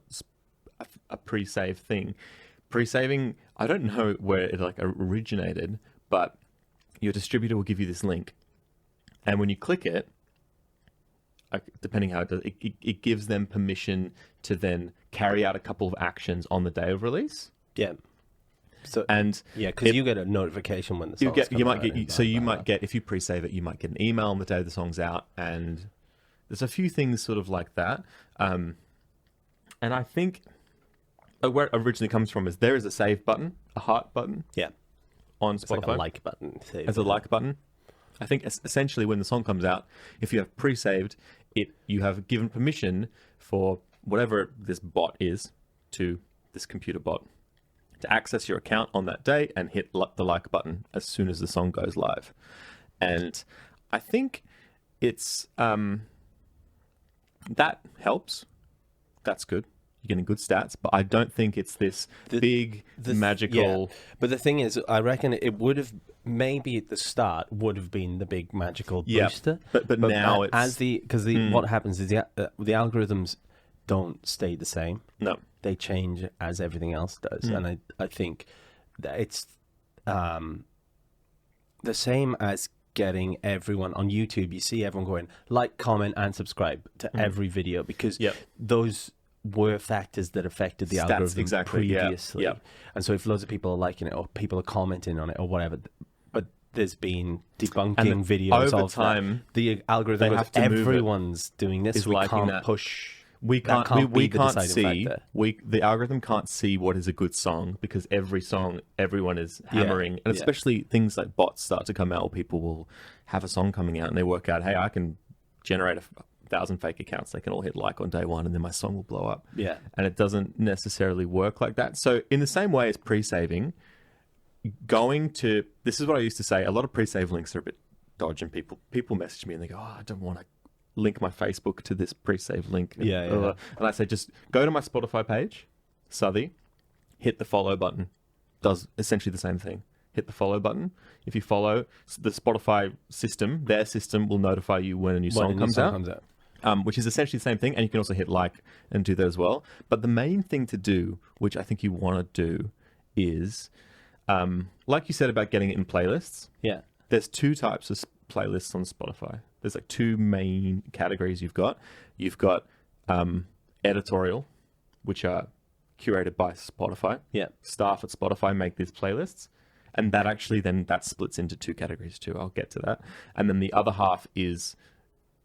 S1: pre-save thing. Pre-saving, I don't know where it originated, but your distributor will give you this link, and when you click it, depending how it does, it gives them permission to then carry out a couple of actions on the day of release.
S2: Yeah. So
S1: And
S2: because you get a notification when the song's
S1: might get, if you pre-save it, you might get an email on the day the song's out, and there's a few things sort of like that. And I think where it originally comes from is there is a save button, a heart button.
S2: Yeah.
S1: On
S2: It's
S1: Spotify.
S2: like a like button.
S1: As a like button. I think essentially when the song comes out, if you have pre-saved it, you have given permission for whatever this bot is, to this computer bot, to access your account on that day and hit the like button as soon as the song goes live. And I think it's that helps. That's good. You're getting good stats, but I don't think it's this big magical.
S2: Yeah. But the thing is, I reckon it would have maybe at the start would have been the big magical booster.
S1: But now it's
S2: because what happens is the algorithms don't stay the same.
S1: No,
S2: they change as everything else does, and I think that it's the same as getting everyone on YouTube. You see everyone going like, comment, and subscribe to every video, because those were factors that affected the algorithm previously.
S1: Yeah.
S2: And so if loads of people are liking it or people are commenting on it or whatever, but there's been debunking videos
S1: over
S2: of
S1: time,
S2: that. The algorithm goes, everyone's doing this, we
S1: liking
S2: can't
S1: that.
S2: push.
S1: We can't see.
S2: factor.
S1: The algorithm can't see what is a good song, because every song everyone is hammering, and especially things like bots start to come out, or people will have a song coming out and they work out, hey, I can generate 1,000 fake accounts. They can all hit like on day one, and then my song will blow up.
S2: Yeah,
S1: and it doesn't necessarily work like that. So in the same way as pre-saving, this is what I used to say. A lot of pre-save links are a bit dodgy, and people message me and they go, oh, I don't want to link my Facebook to this pre-save link. And I say, just go to my Spotify page, Southey, hit the follow button. Does essentially the same thing. Hit the follow button. If you follow, the Spotify system, their system will notify you when a new song comes out. Which is essentially the same thing. And you can also hit like and do that as well. But the main thing to do, which I think you want to do, is, like you said about getting it in playlists.
S2: Yeah.
S1: There's two types of playlists on Spotify. There's like two main categories you've got. You've got editorial, which are curated by Spotify.
S2: Yeah.
S1: Staff at Spotify make these playlists. And that splits into two categories too. I'll get to that. And then the other half is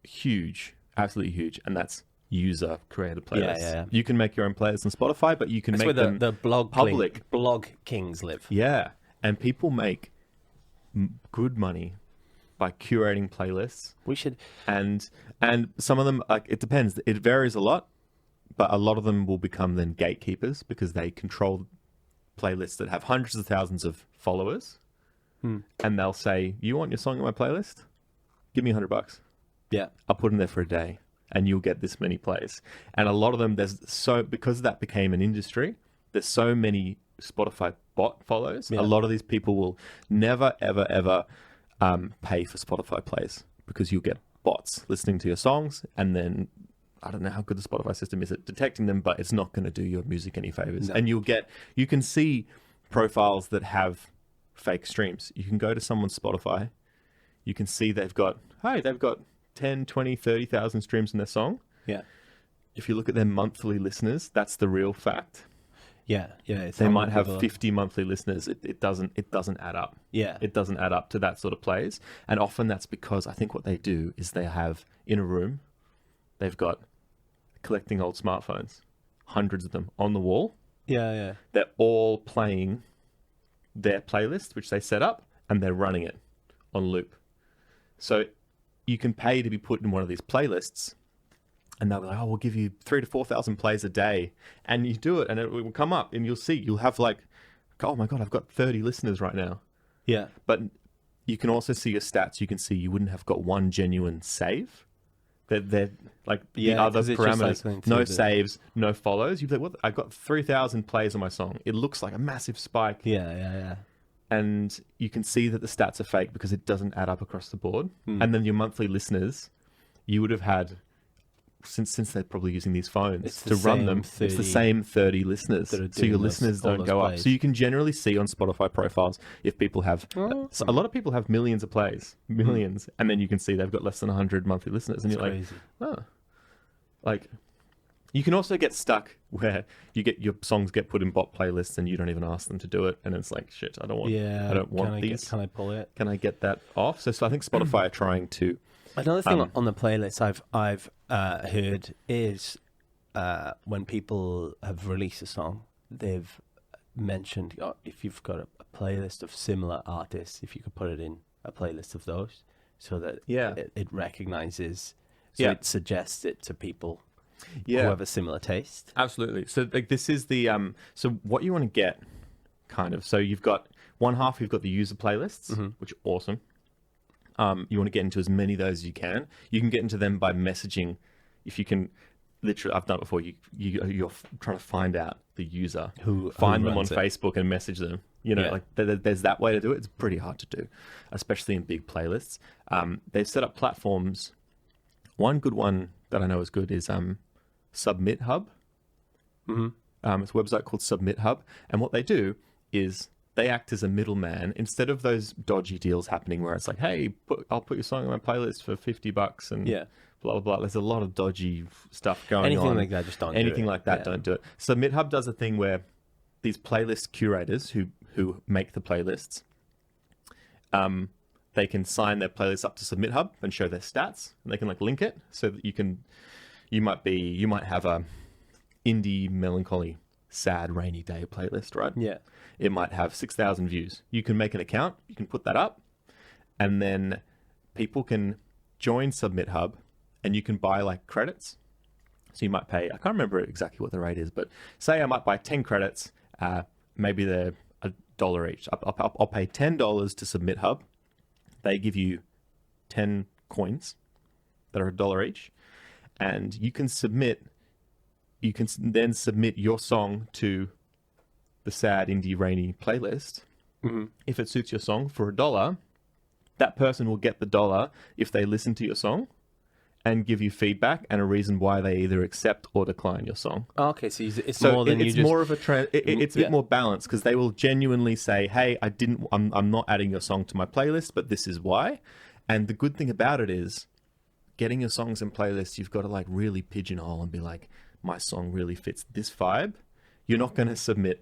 S1: huge, absolutely huge, and that's user-created playlists.
S2: Yeah.
S1: You can make your own playlists on Spotify, but you can make them
S2: the blog
S1: public.
S2: Blog kings live.
S1: Yeah, and people make good money by curating playlists.
S2: We should,
S1: and some of them, it depends. It varies a lot, but a lot of them will become then gatekeepers, because they control playlists that have hundreds of thousands of followers, and they'll say, "You want your song on my playlist? Give me $100.
S2: Yeah,
S1: I'll put in there for a day, and you'll get this many plays." And a lot of them, because that became an industry, there's so many Spotify bot follows.
S2: Yeah.
S1: A lot of these people will never, ever, ever pay for Spotify plays, because you'll get bots listening to your songs, and then I don't know how good the Spotify system is at detecting them, but it's not going to do your music any favors. No. And you can see profiles that have fake streams. You can go to someone's Spotify, you can see they've got 10, 20, 30,000 streams in their song.
S2: Yeah.
S1: If you look at their monthly listeners, that's the real fact.
S2: Yeah.
S1: They might have 50 monthly listeners. It doesn't add up.
S2: Yeah.
S1: It doesn't add up to that sort of plays. And often that's because I think what they do is they have in a room, they've got collecting old smartphones, hundreds of them on the wall.
S2: Yeah.
S1: They're all playing their playlist, which they set up, and they're running it on loop. So you can pay to be put in one of these playlists, and they'll be like, "Oh, we'll give you 3,000 to 4,000 plays a day," and you do it, and it will come up, and you'll have like, "Oh my god, I've got 30 listeners right now."
S2: Yeah,
S1: but you can also see your stats. You can see you wouldn't have got one genuine save, They're like the
S2: Yeah,
S1: other
S2: 'cause it's just
S1: parameters.
S2: cycling
S1: No
S2: through
S1: saves, no follows. You'd be like, what? I got 3,000 plays on my song. It looks like a massive spike.
S2: Yeah.
S1: And you can see that the stats are fake because it doesn't add up across the board. And then your monthly listeners, you would have had, since they're probably using these phones to run them, it's the same 30 listeners. So your listeners don't go up. So you can generally see on Spotify profiles if people have, so a lot of people have millions of plays, millions, and then you can see they've got less than 100 monthly listeners. And you're
S2: crazy.
S1: like, oh. Like, you can also get stuck where your songs get put in bot playlists and you don't even ask them to do it, and it's like, shit, I don't want these.
S2: Can I pull it?
S1: Can I get that off? So I think Spotify are trying to.
S2: Another thing on the playlist I've heard is when people have released a song, they've mentioned if you've got a playlist of similar artists, if you could put it in a playlist of those, so that it recognizes, it suggests it to people who have a similar taste.
S1: Absolutely. So like this is the so what you want to get, kind of. So you've got one half, you've got the user playlists, which are awesome. You want to get into as many of those as you can. You can get into them by messaging. If you can, literally, I've done it before. You're trying to find out the user, find them on Facebook and message them. You know, like there's that way to do it. It's pretty hard to do, especially in big playlists. They've set up platforms. One good one that I know is good is Submit Hub. It's a website called Submit Hub, and what they do is they act as a middleman instead of those dodgy deals happening where it's like, hey, I'll put your song on my playlist for $50 and blah blah blah. There's a lot of dodgy stuff going on.
S2: Anything like that, just don't do it.
S1: Anything like that, don't do it. Submit Hub does a thing where these playlist curators who make the playlists, they can sign their playlist up to Submit Hub and show their stats, and they can like link it so that you might have a indie melancholy sad rainy day playlist, right?
S2: Yeah.
S1: It might have 6,000 views. You can make an account, you can put that up, and then people can join Submit Hub and you can buy like credits. So you might pay, I can't remember exactly what the rate is, but say I might buy 10 credits, maybe they're $1 each. I'll pay $10 to Submit Hub. They give you 10 coins that are $1 each, and you can then submit your song to the sad indie rainy playlist. If it suits your song for $1, that person will get the $1 if they listen to your song and give you feedback and a reason why they either accept or decline your song.
S2: Okay, so it's more than
S1: it's more of a it's a bit more balanced, because they will genuinely say, hey, I'm not adding your song to my playlist, but this is why. And the good thing about it is, getting your songs in playlists, you've got to like really pigeonhole and be like, my song really fits this vibe. You're not going to submit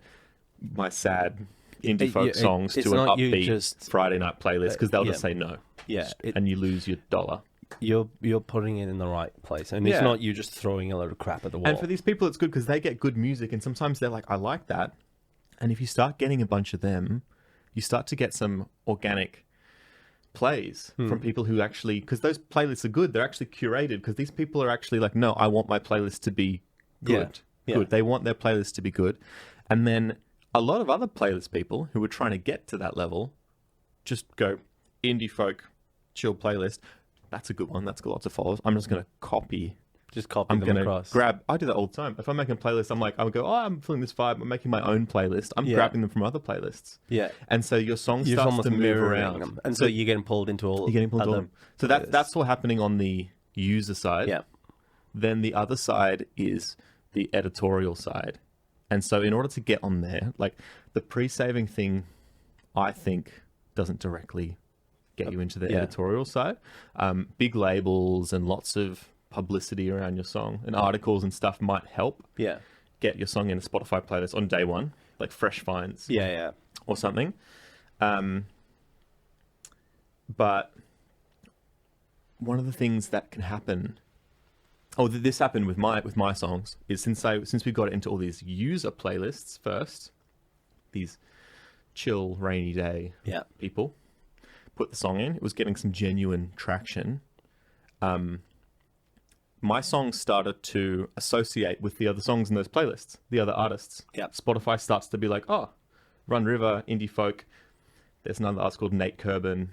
S1: my sad indie folk songs to an upbeat Friday night playlist, because they'll just say no.
S2: Yeah.
S1: And you lose your $1.
S2: You're putting it in the right place, and it's not you just throwing a load of crap at the wall.
S1: And for these people, it's good because they get good music, and sometimes they're like, I like that. And if you start getting a bunch of them, you start to get some organic plays from people who actually, because those playlists are good, they're actually curated, because these people are actually like, no, I want my playlist to be good. Good. They want their playlist to be good. And then a lot of other playlist people who are trying to get to that level just go, indie folk, chill playlist. That's a good one. That's got lots of followers. I'm just going to copy.
S2: I'm
S1: going
S2: to
S1: grab. I do that all the time. If I'm making a playlist, I'm like, I would go, I'm feeling this vibe. I'm making my own playlist. I'm grabbing them from other playlists.
S2: Yeah.
S1: And so your song starts to move around.
S2: Them. And so you're getting pulled into all.
S1: You're getting pulled into them. So that's all happening on the user side.
S2: Yeah.
S1: Then the other side is the editorial side. And so in order to get on there, like the pre-saving thing, I think doesn't directly get you into the editorial side. Big labels and lots of publicity around your song and articles and stuff might help get your song in a Spotify playlist on day one, like fresh finds or something. But one of the things that can happen, this happened with my songs, is since we got into all these user playlists first, these chill rainy day people put the song in, it was getting some genuine traction. My songs started to associate with the other songs in those playlists, the other artists. Spotify starts to be like, oh, Run River, indie folk. There's another artist called Nate Kerben.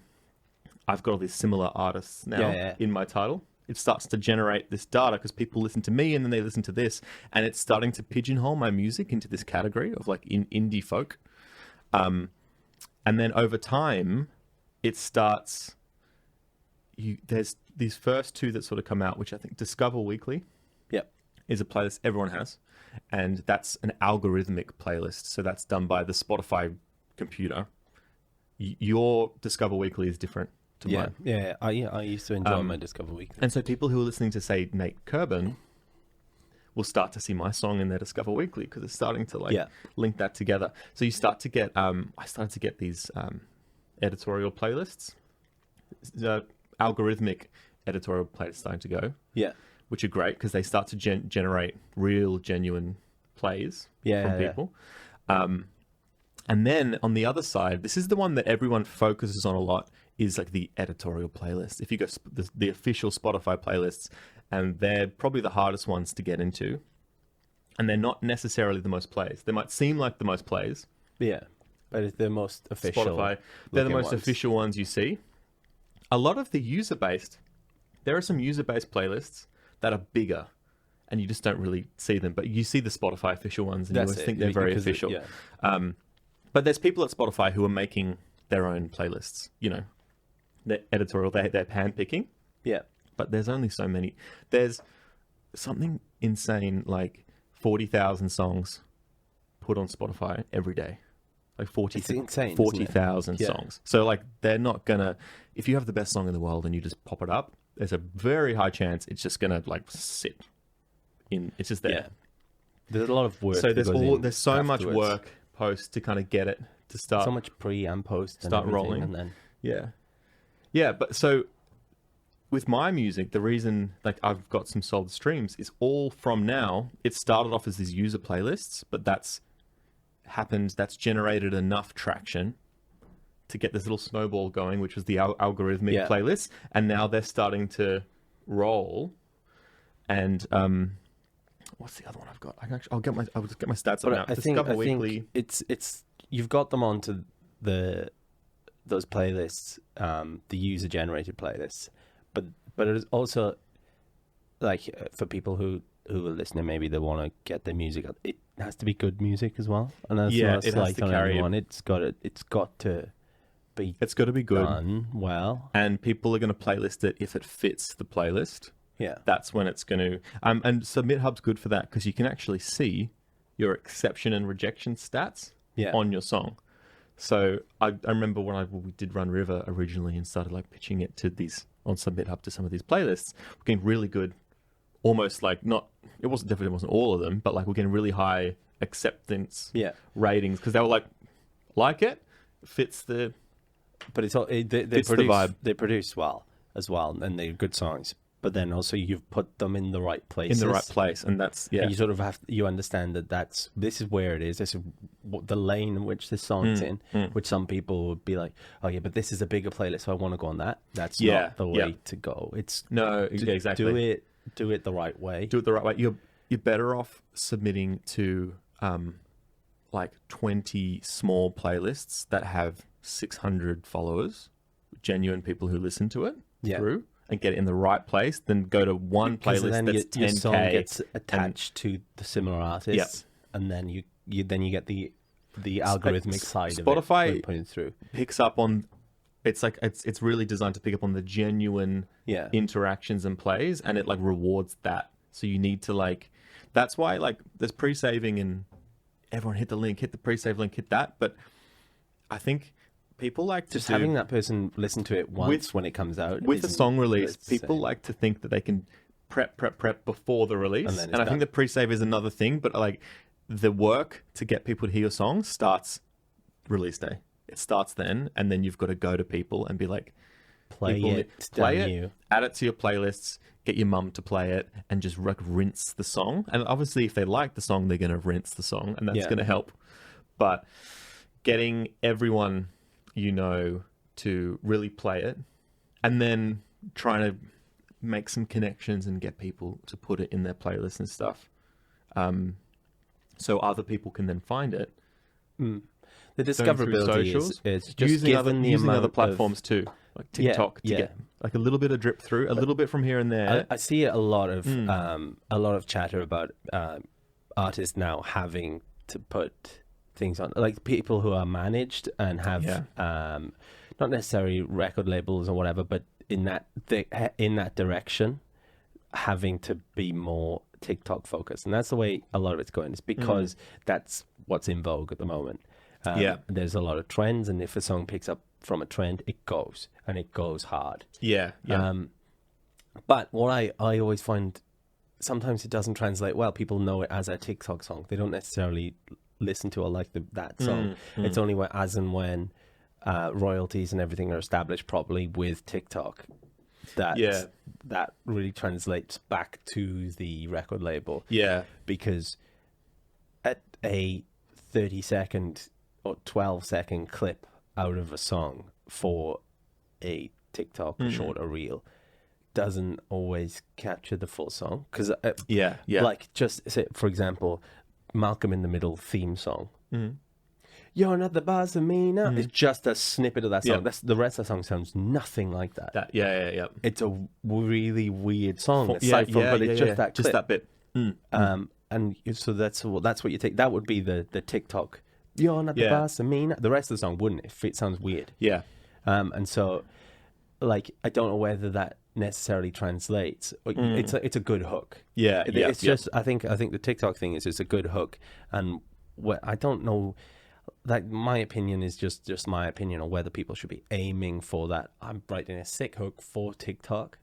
S1: I've got all these similar artists now in my title. it starts to generate this data because people listen to me and then they listen to this, and it's starting to pigeonhole my music into this category of like indie folk. And then over time, it starts. There's these first two that sort of come out, which I think Discover Weekly.
S2: Yep.
S1: Is a playlist everyone has, and that's an algorithmic playlist. So that's done by the Spotify computer. Your Discover Weekly is different to mine.
S2: Yeah. I used to enjoy my Discover Weekly.
S1: And so people who are listening to, say, Nate Kerben will start to see my song in their Discover Weekly because it's starting to link that together. So you start to get, I started to get these editorial playlists, algorithmic editorial playlists starting to go.
S2: Yeah.
S1: Which are great because they start to generate real, genuine plays from people. And then on the other side, this is the one that everyone focuses on a lot, is like the editorial playlist. If you go the official Spotify playlists, and they're probably the hardest ones to get into, and they're not necessarily the most plays. They might seem like the most plays.
S2: Yeah, but it's the most official.
S1: Spotify, they're the most
S2: ones.
S1: official ones you see. A lot of the user-based, there are some user-based playlists that are bigger, and you just don't really see them. But you see the Spotify official ones, and you always think they're very official. But there's people at Spotify who are making their own playlists. You know, they're editorial, they're handpicking.
S2: Yeah.
S1: But there's only so many. There's something insane like 40,000 songs put on Spotify every day. Like 40,000 songs. So like they're not gonna, if you have the best song in the world and you just pop it up, there's a very high chance it's just gonna like sit in, it's just there.
S2: Yeah. There's a lot of work.
S1: So there's so much work post to kind of get it to start.
S2: So much pre and post.
S1: Start
S2: and
S1: rolling.
S2: And then...
S1: Yeah. But so with my music, the reason like I've got some solid streams is all from now. It started off as these user playlists, but that's generated enough traction to get this little snowball going, which was the algorithmic playlist, and now they're starting to roll. And what's the other one I've got? I'll just get my stats up now.
S2: I think it's you've got them onto those playlists, the user generated playlists, but it is also like for people who are listening, maybe they want to get their music. It has to be good music as well, and that's not
S1: it has to
S2: on
S1: carry
S2: anyone. It's got to be
S1: good,
S2: done well,
S1: and people are going to playlist it if it fits the playlist.
S2: Yeah,
S1: that's when it's going to. And Submit Hub's good for that because you can actually see your exception and rejection stats on your song. So I remember when we did Run River originally and started like pitching it to these on Submit Hub to some of these playlists, we're getting really good. Almost like definitely wasn't all of them, but like we're getting really high acceptance ratings because they were like it fits the.
S2: But it's all they produce the vibe. They produce well as well, and they're good songs. But then also you've put them in the right place.
S1: In the right place, and that's
S2: And you sort of you understand that this is where it is. This is the lane in which this song's in. Which some people would be like, oh yeah, but this is a bigger playlist, so I want to go on that. That's not the way to go. It's
S1: exactly.
S2: Do it the right way.
S1: Do it the right way. You're better off submitting to like 20 small playlists that have 600 followers, genuine people who listen to it through, and get it in the right place than go to one playlist that's 10K.
S2: Your song gets attached to the similar artists, and then you get the algorithmic side of it.
S1: Spotify
S2: putting through
S1: picks up on. It's like it's really designed to pick up on the genuine interactions and plays, and it like rewards that. So you need to like. That's why like there's pre-saving and everyone hit the pre-save link, hit that. But I think people like to
S2: just having that person listen to it once when it comes out
S1: with a song release. People like to think that they can prep before the release, and I think the pre-save is another thing. But like the work to get people to hear your song starts release day. It starts then, and then you've got to go to people and be like,
S2: play it,
S1: add it to your playlists, get your mum to play it, and just rinse the song. And obviously, if they like the song, they're going to rinse the song, and that's going to help. But getting everyone to really play it, and then trying to make some connections and get people to put it in their playlists and stuff, so other people can then find it.
S2: The
S1: going through
S2: discoverability
S1: socials,
S2: is just
S1: using other
S2: given the
S1: using
S2: amount
S1: other
S2: of-
S1: platforms too, like TikTok, to get like a little bit of drip through, a little bit from here and there.
S2: I see a lot of chatter about artists now having to put things on, like people who are managed and have not necessarily record labels or whatever, but in that direction, having to be more TikTok focused, and that's the way a lot of it's going. It's because that's what's in vogue at the moment. There's a lot of trends, and if a song picks up from a trend, it goes, and it goes hard. But what I always find, sometimes it doesn't translate well. People know it as a TikTok song. They don't necessarily listen to or like that song. It's only as and when royalties and everything are established properly with TikTok that really translates back to the record label. Because at a 30-second or 12-second clip out of a song for a TikTok short or reel doesn't always capture the full song. Because like, just say, for example, Malcolm in the Middle theme song. You're not the boss of me now. It's just a snippet of that song. The rest of the song sounds nothing like that. It's a really weird song. But it's just that clip.
S1: Just that bit.
S2: And so that's what you take. That would be the TikTok. You're not the boss of me now. The rest of the song wouldn't, if it sounds weird. And so, like, I don't know whether that necessarily translates. It's a good hook. It's just I think the TikTok thing is just a good hook, and I don't know. Like, my opinion is just my opinion on whether people should be aiming for that. I'm writing a sick hook for TikTok,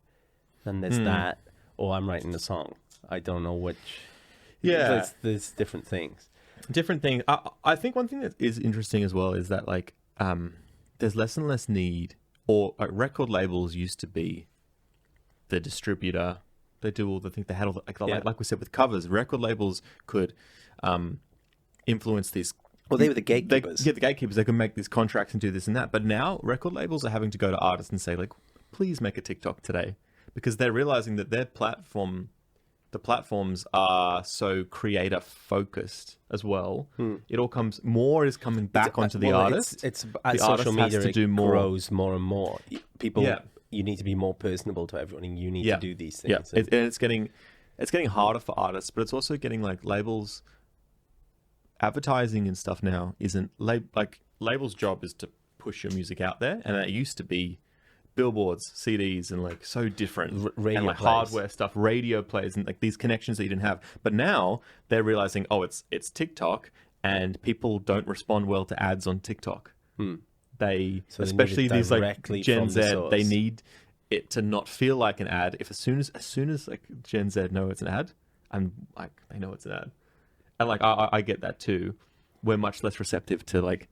S2: and there's that, or I'm writing a song. I don't know which. There's different things.
S1: I think one thing that is interesting as well is that, like, there's less and less need, or like, record labels used to be the distributor. They do all the things. They had all the, like we said with covers. Record labels could influence these.
S2: Well, they were the gatekeepers.
S1: The gatekeepers. They could make these contracts and do this and that. But now record labels are having to go to artists and say, like, please make a TikTok today, because they're realizing that their platforms are so creator focused as well. It all comes more is coming back onto the artist.
S2: It's
S1: the
S2: as
S1: artist
S2: social media
S1: has to do more.
S2: Grows more and more. People, you need to be more personable to everyone, and you need to do these things.
S1: And it's getting harder for artists, but it's also getting, like, labels. Advertising and stuff now isn't like labels' job is to push your music out there, and it used to be billboards, CDs, and like so different, and like hardware stuff, radio plays, and like these connections that you didn't have. But now they're realizing, it's TikTok, and people don't respond well to ads on TikTok. Especially these like Gen Z, they need it to not feel like an ad. If as soon as like Gen Z know it's an ad, and like they know it's an ad. And like I get that too. We're much less receptive to like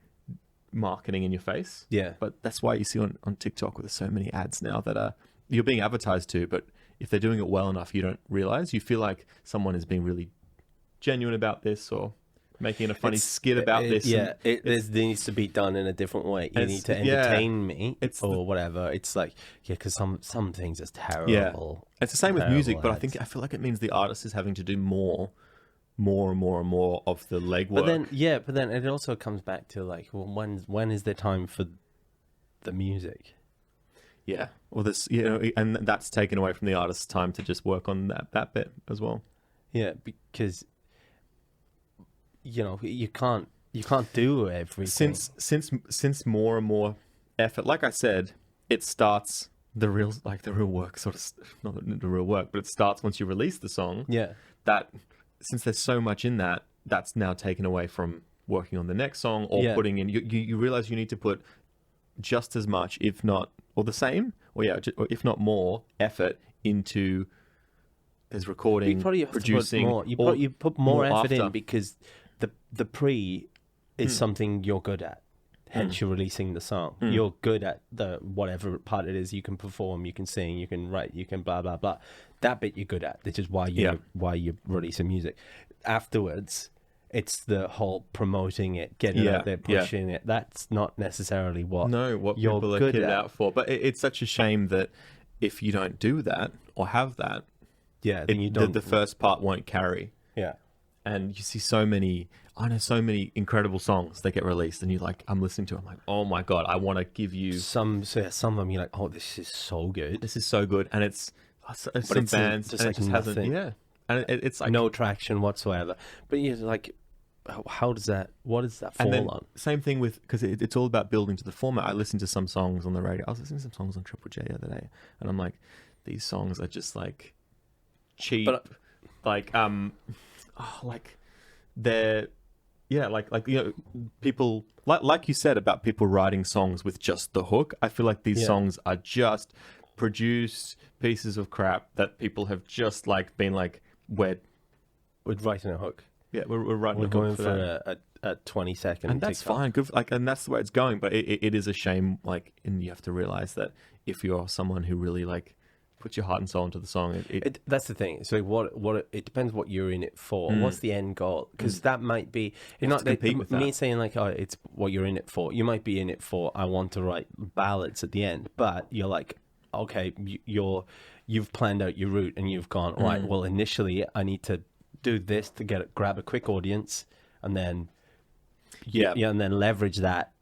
S1: marketing in your face. But that's why you see on TikTok where there's so many ads now that you're being advertised to, but if they're doing it well enough, you don't realize. You feel like someone is being really genuine about this, or making a funny skit about this.
S2: It needs to be done in a different way. You need to entertain me, or whatever. It's like, because some things are terrible.
S1: It's the same with music, but
S2: ads.
S1: I feel like it means the artist is having to do more and more of the legwork.
S2: But then it also comes back to, like, well, when is there time for the music?
S1: Well, this, and that's taken away from the artist's time to just work on that bit as well.
S2: Because you can't do everything.
S1: Since more and more effort, like I said, it starts the real work, sort of, not the real work, but it starts once you release the song. That, since there's so much in that, that's now taken away from working on the next song, or putting in, you realize you need to put just as much, if not, or the same, or if not more effort into there's recording, producing.
S2: You put more effort in, because the pre is something you're good at. Hence, you're releasing the song. You're good at the whatever part it is. You can perform, you can sing, you can write, you can blah blah blah. That bit you're good at. This is why you're releasing music. Afterwards, it's the whole promoting it, getting it out there, pushing it. That's not necessarily what
S1: people are kitted out for. But it's such a shame that if you don't do that or have that,
S2: then you don't.
S1: The first part won't carry. and you see so many incredible songs that get released, and you're like, I'm listening to it, I'm like, oh my God, I want to give you
S2: some of them. You're like, oh, this is so good.
S1: This is so good, and it's some bands,
S2: just
S1: and
S2: like
S1: it just hasn't,
S2: nothing.
S1: and it's like
S2: No traction whatsoever. But you're like, what does that fall on?
S1: Same thing with, because it's all about building to the format. I listened to some songs on the radio. I was listening to some songs on Triple J the other day, and I'm like, these songs are just like cheap, like they're people like you said about people writing songs with just the hook. I feel like these songs are just produced pieces of crap that people have just like been like, we're
S2: writing a hook.
S1: Yeah, we're writing.
S2: We're going for a 20-second,
S1: and that's fine. Good, and that's the way it's going. But it is a shame. Like, and you have to realize that if you're someone who really like puts your heart and soul into the song,
S2: that's the thing. So it depends what you're in it for. What's the end goal? Because that might be not me saying like, oh, it's what you're in it for. You might be in it for, I want to write ballads at the end, but you're like, okay, you've planned out your route and you've gone right. Well, initially I need to do this to grab a quick audience, and then and then leverage that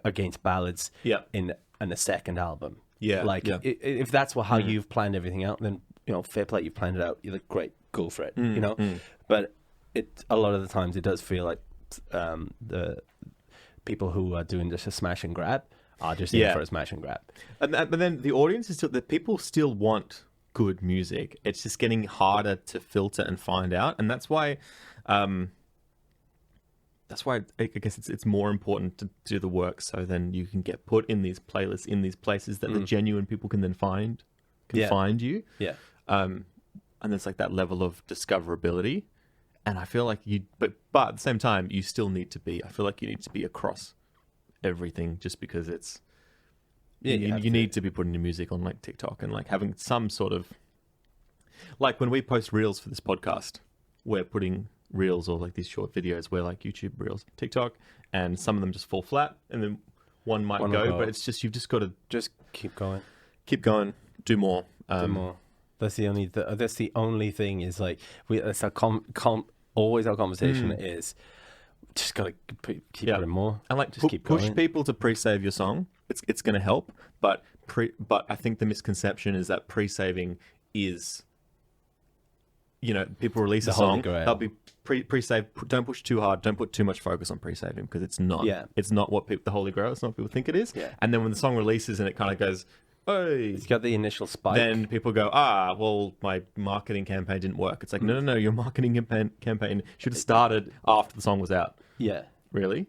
S2: against ballads in a second album. If that's how you've planned everything out, then fair play, you've planned it out. You're like, great, go for it. But a lot of the times it does feel like the people who are doing just a smash and grab are just in for a smash and grab.
S1: But then the audience is still, the people still want good music. It's just getting harder to filter and find out, and that's why I guess it's more important to do the work, so then you can get put in these playlists, in these places that the genuine people can then find you. And it's like that level of discoverability, and I feel like but at the same time you still need to be, I feel like you need to be across everything, just because it's you need to be putting your music on like TikTok and like having some sort of, like when we post reels for this podcast, we're putting reels or like these short videos where like YouTube reels, TikTok, and some of them just fall flat, and then one might go, but it's just, you've just got to
S2: just keep going,
S1: do more.
S2: Do more. That's the only thing is like that's always our conversation is just gotta keep putting more,
S1: and like
S2: just keep
S1: push
S2: going.
S1: people to pre-save your song. It's going to help, but I think the misconception is that pre-saving is, people release a song, they'll be pre-save. Don't push too hard. Don't put too much focus on pre-saving, because it's not. It's not what the Holy Grail. It's not what people think it is. And then when the song releases and it kind of goes, hey,
S2: it's got the initial spike.
S1: Then people go, well, my marketing campaign didn't work. It's like, no, your marketing campaign should have started after the song was out.
S2: Yeah.
S1: Really?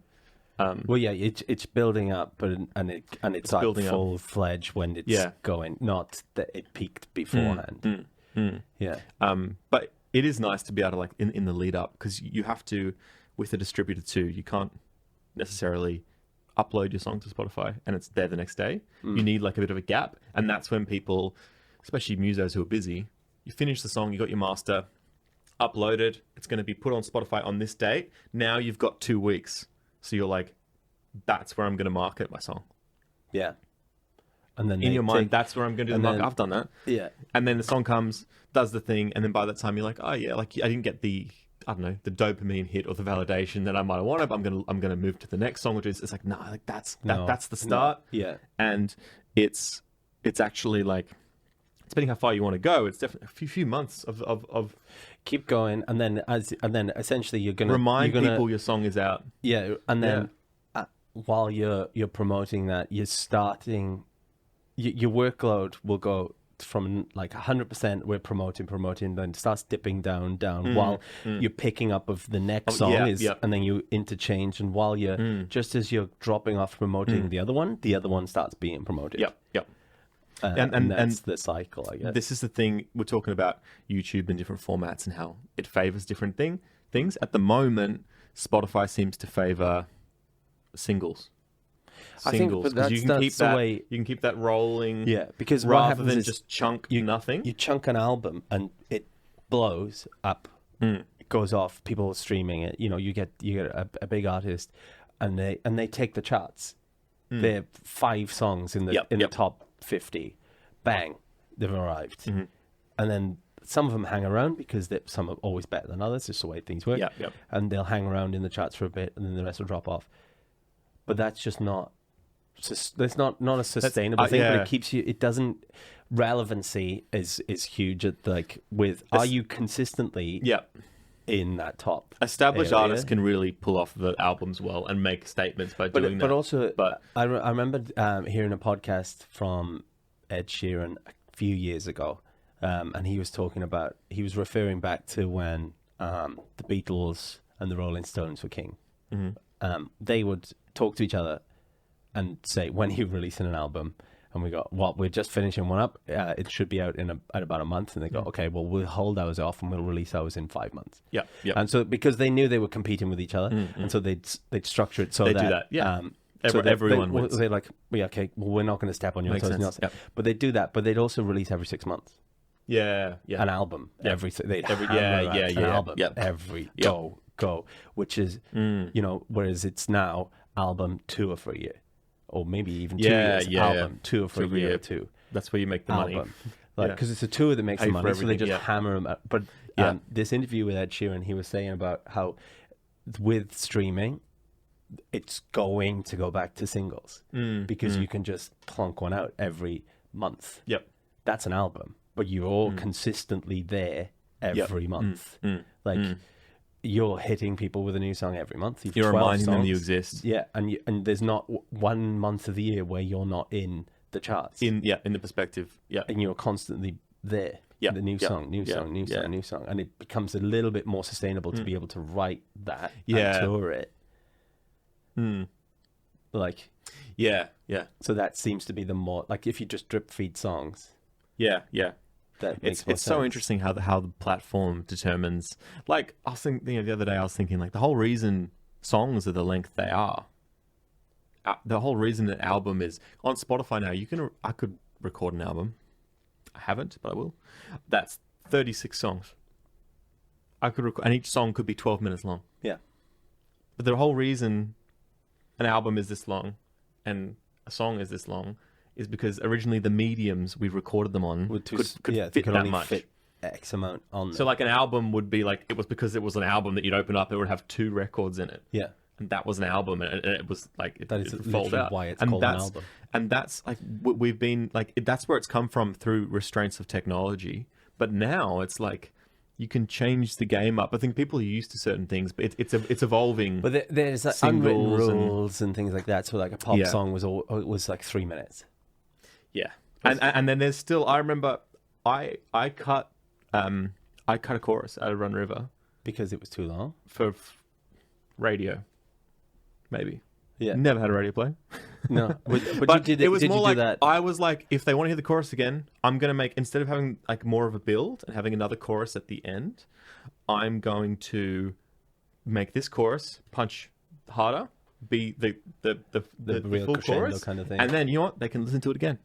S2: It's building up, but it's like full fledged when it's going. Not that it peaked beforehand.
S1: But it is nice to be able to, like, in the lead up, because you have to, with a distributor too, you can't necessarily upload your song to Spotify and it's there the next day. You need like a bit of a gap, and that's when people, especially musos who are busy, you finish the song, you got your master uploaded, it's going to be put on Spotify on this date. Now you've got 2 weeks, so you're like, that's where I'm going to market my song. And then in your mind, that's where I'm going to do the market. I've done that. And then the song comes, does the thing, and then by that time you're like, oh yeah, like I didn't get the dopamine hit or the validation that I might have wanted, but I'm gonna move to the next song, which is, it's like, that's the start. And it's actually like, depending how far you want to go, it's definitely a few months of
S2: keep going, and then essentially you're gonna
S1: remind people your song is out.
S2: And then while you're promoting that, you're starting, your workload will go from like 100%, we're promoting, then it starts dipping down while you're picking up of the next song and then you interchange, and while you're just as you're dropping off promoting the other one starts being promoted. And that's the cycle, I guess.
S1: This is the thing, we're talking about YouTube and different formats and how it favors different things. At the moment, Spotify seems to favor singles.
S2: I think, but that's the way
S1: you can keep that rolling.
S2: Because
S1: rather than just chunk nothing.
S2: You chunk an album and it blows up. It goes off. People are streaming it. You get a big artist, and they take the charts. They're 5 songs in the top 50. Bang, they've arrived. And then some of them hang around because some are always better than others. Just the way things work.
S1: Yep.
S2: And they'll hang around in the charts for a bit, and then the rest will drop off. But that's just not. That's not a sustainable thing. But it keeps you. It doesn't. Relevancy is huge. At are you consistently? In that top
S1: established
S2: area.
S1: artists can really pull off the albums well and make statements by doing that.
S2: But also, I remember hearing a podcast from Ed Sheeran a few years ago, and he was referring back to when the Beatles and the Rolling Stones were king.
S1: Mm-hmm.
S2: They would talk to each other and say, when are you releasing an album? And we go, well, we're just finishing one up. It should be out in about a month. And they go, okay, well, we'll hold ours off and we'll release ours in 5 months.
S1: Yeah.
S2: And so because they knew they were competing with each other, and so they'd structure it so
S1: they
S2: that
S1: do that. Yeah.
S2: Everyone
S1: wins.
S2: They're like, okay, well, we're not going to step on your toes.
S1: Yep.
S2: But they do that. But they'd also release every 6 months. An album.
S1: Yep.
S2: They'd an album
S1: Yep.
S2: every go, which is whereas it's now album tour for a year. Or maybe even 2 years, album, tour for a year or two.
S1: That's where you make the money.
S2: Because it's a tour that makes the money, so they just hammer them out. But this interview with Ed Sheeran, he was saying about how with streaming, it's going to go back to singles because you can just plonk one out every month.
S1: Yep.
S2: That's an album, but you're all consistently there every month. You're hitting people with a new song every month.
S1: You're reminding them you exist.
S2: Yeah, and there's not 1 month of the year where you're not in the charts.
S1: In the perspective. Yeah.
S2: And you're constantly there.
S1: Yeah.
S2: The new song, new song. And it becomes a little bit more sustainable to be able to write that and tour it. So that seems to be the more, if you just drip feed songs.
S1: Yeah.
S2: It's
S1: so interesting how the platform determines. I was thinking the other day, the whole reason songs are the length they are. The whole reason an album is on Spotify now. I could record an album. I haven't, but I will. That's 36 songs. I could record, and each song could be 12 minutes long.
S2: Yeah.
S1: But the whole reason an album is this long and a song is this long is because originally the mediums we recorded them on could fit that much.
S2: Fit X amount on them.
S1: So an album would be it was because it was an album that you'd open up, it would have 2 records in it.
S2: Yeah.
S1: And that was an album, and it was
S2: that is literally why it's called an album.
S1: And that's we've been that's where it's come from through restraints of technology. But now it's you can change the game up. I think people are used to certain things, but it's evolving.
S2: But there's unwritten rules and things like that. So a pop song was 3 minutes.
S1: Yeah, and then there's still. I remember I cut a chorus out of Run River
S2: because it was too long
S1: for radio. Maybe.
S2: Yeah.
S1: Never had a radio play.
S2: No. But you did it.
S1: It was
S2: did
S1: more
S2: you do that?
S1: I was if they want to hear the chorus again, I'm going to make, instead of having more of a build and having another chorus at the end, I'm going to make this chorus punch harder, be the
S2: real
S1: full chorus
S2: kind of thing.
S1: And then, you know what? They can listen to it again.